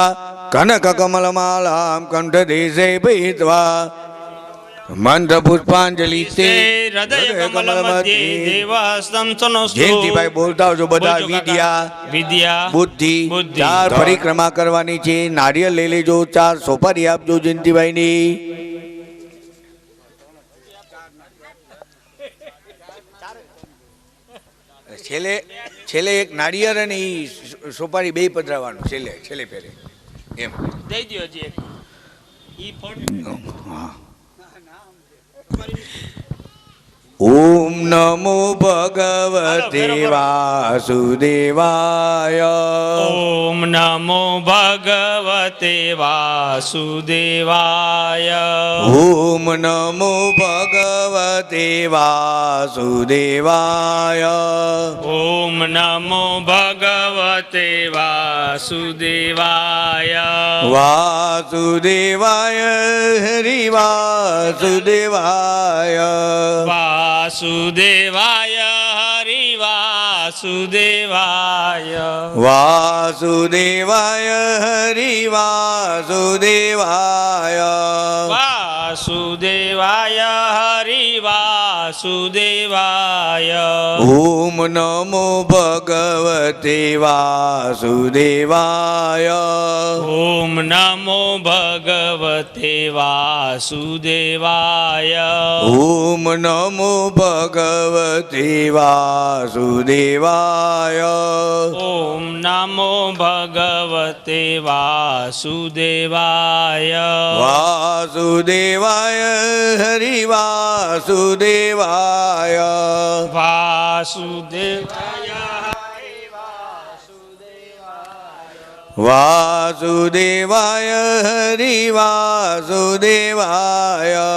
कनककमलमालां कण्ठदेशे पीत्वा મંત્ર પુષ્પાંજલિ તે હૃદય કમલ મધ્યે દેવહસ્તમ તનોસ્તુ. જયંતિભાઈ બોલતા આવજો બધા. બોલજો કાકા. વિદ્યા વિદ્યા બુદ્ધિ બુદ્ધિ. 4 પરિક્રમા કરવાની છે. નારિયેળ લઈ લેજો. 4 સોપારી આપજો જયંતિભાઈ ની. છેલ્લે એક નારિયેળ અને સોપારી બે પધરાવાનું છેલ્લે ફેરે એમ. દઈ દ્યો હજી એક. ઈ ફોટો ઓમ નમો ભગવતે વાસુદેવાય. ઓમ નમો ભગવતે વાસુદેવાય. ઓમ નમો ભગવતે વાસુદેવાય. ઓમ નમો ભગવતે વાસુદેવાય. વાસુદેવાય હરિ વાસુદેવાય. વાસુદેવાય હરિ વાસુદેવાય. વાસુદેવાય હરિ વાસુદેવાય. વાસુદેવાય હરિ વાસુદેવાય. ઓમ નમો ભગવતે વાસુદેવાય. ઓમ નમો ભગવતે વાસુદેવાય. ઓમ નમો ભગવતે વાસુદેવાય. ઓમ નમો ભગવતે વાસુદેવાય. વાસુદેવાય હરિ વાસુદેવાય. વાસુદેવાય વાસુદેવાય હરિ વાસુદેવાય.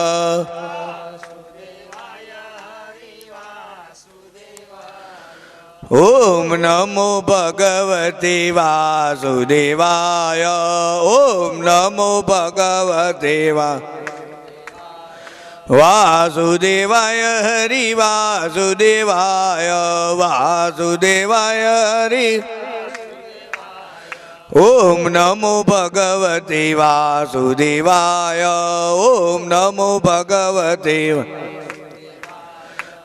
ઓમ નમો ભગવતે વાસુદેવાય. ઓમ નમો ભગવતે વાસુદેવાય હરિ વાસુદેવાય. વાસુદેવાય હરિ. ઓમ નમો ભગવતે વાસુદેવાય. ઓમ નમો ભગવતે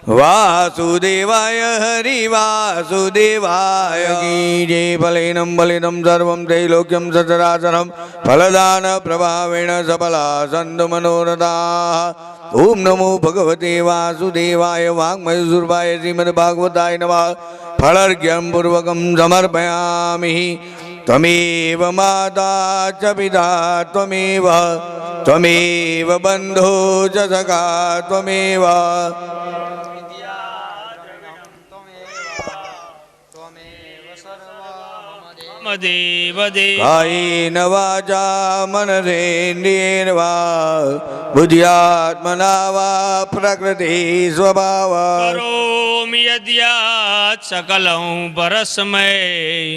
વાસુદેવાય હરિ વાસુદેવાય. જય બલેનમ બલિનમ સર્વમ ત્રૈલોક્યમ સચરાચરમ ફલદાન પ્રભાવેણ સફલા સંત મનોરથા. ઓમ નમો ભગવતે વાસુદેવાય. વાગ્મયસુરભાય શ્રીમદ ભાગવતાય નમઃ. ફળર્ઘ્યમ પૂર્વકમ સમર્પયામિ. ત્વમેવ માતા ચ પિતા ત્વમેવ બંધો ચ સખા ત્વમેવ. દેવ દેવ કાયેન વાચા મનસેન્દ્રિયેર્વા બુદ્ધ્યાત્મના વા પ્રકૃતિ સ્વભાવ. કરોમિ યદ્યાત સકલં પરસ્મૈ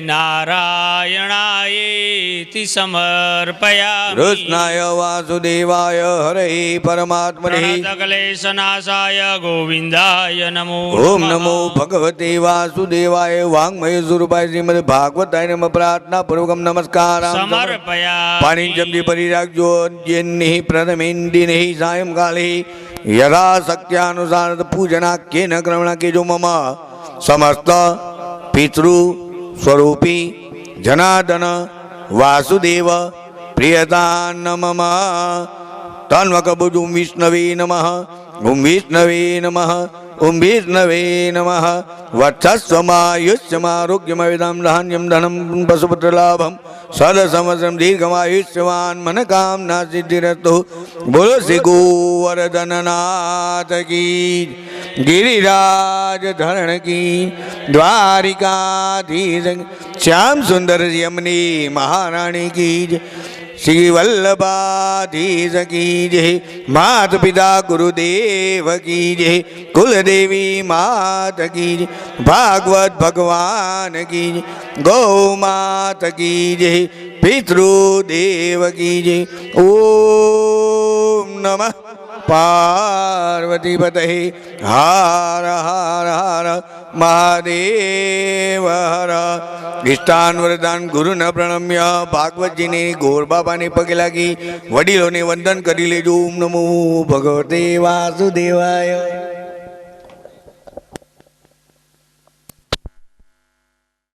નારાયણાયેતિ સમર્પયામિ. કૃષ્ણાય વાસુદેવાય હરે પરમાત્મને. પ્रणतक्लेशनाशाय गोविन्दाय नमो ઓમ નમો ભગવતે વાસુદેવાય. વાગ્મય સ્વરૂપાય શ્રીમદ ભાગવતાય નમઃ. પ્રાર્થના પૂર્વકમ નમસ્કાર समर्पयामि. પાણી જમજી ભરી રાખજો. જેન્નિ પ્રથમેન્દિને સાયંકાલે યથા શક્યાનુસાર પૂજના કેન ક્રમણા કેજો મમ. સમસ્ત પિતૃ સ્વરૂપી જનાર્દન વાસુદેવ પ્રિયતા નમઃ. તન્વકબુજું વિષ્ણવે નમઃ. ઓમ વિષ્ણવે નમઃ. ઓમ વિષ્ણવે નમઃ. વત્સસ્વમાયુષ્યમારોગ્યમવિદમ ધાન્યમ ધનમ પશુપુત્રલાભમ સદસમસ્રમ દીર્ઘમાયુષ્યવાન મનકામના સિદ્ધિરસ્તુ. બોલો શ્રી ગોવર્ધનનાથ કી. ગિરિરાજ ધરણ કી. દ્વારિકાધીશ શ્યામ સુંદર યમની મહારાણી કી. શ્રી વલ્લભાધીશ કી જય. માત પિતા ગુરુદેવ કી જય. કુલદેવી માત કી જય. ભાગવત ભગવાન કી જય. ગૌ માત કી જય. પિતૃદેવ કી જય. ઓમ નમઃ પાર્વતી પતહે. હાર હાર હાર મહાદેવ હર નિષ્ઠાન વરદાન ગુરુને પ્રણમ્ય ભાગવતજીને ગોર બાબાને પગે લાગી વડીલોને વંદન કરી લેજો. ઓમ નમો ભગવતે વાસુદેવાય.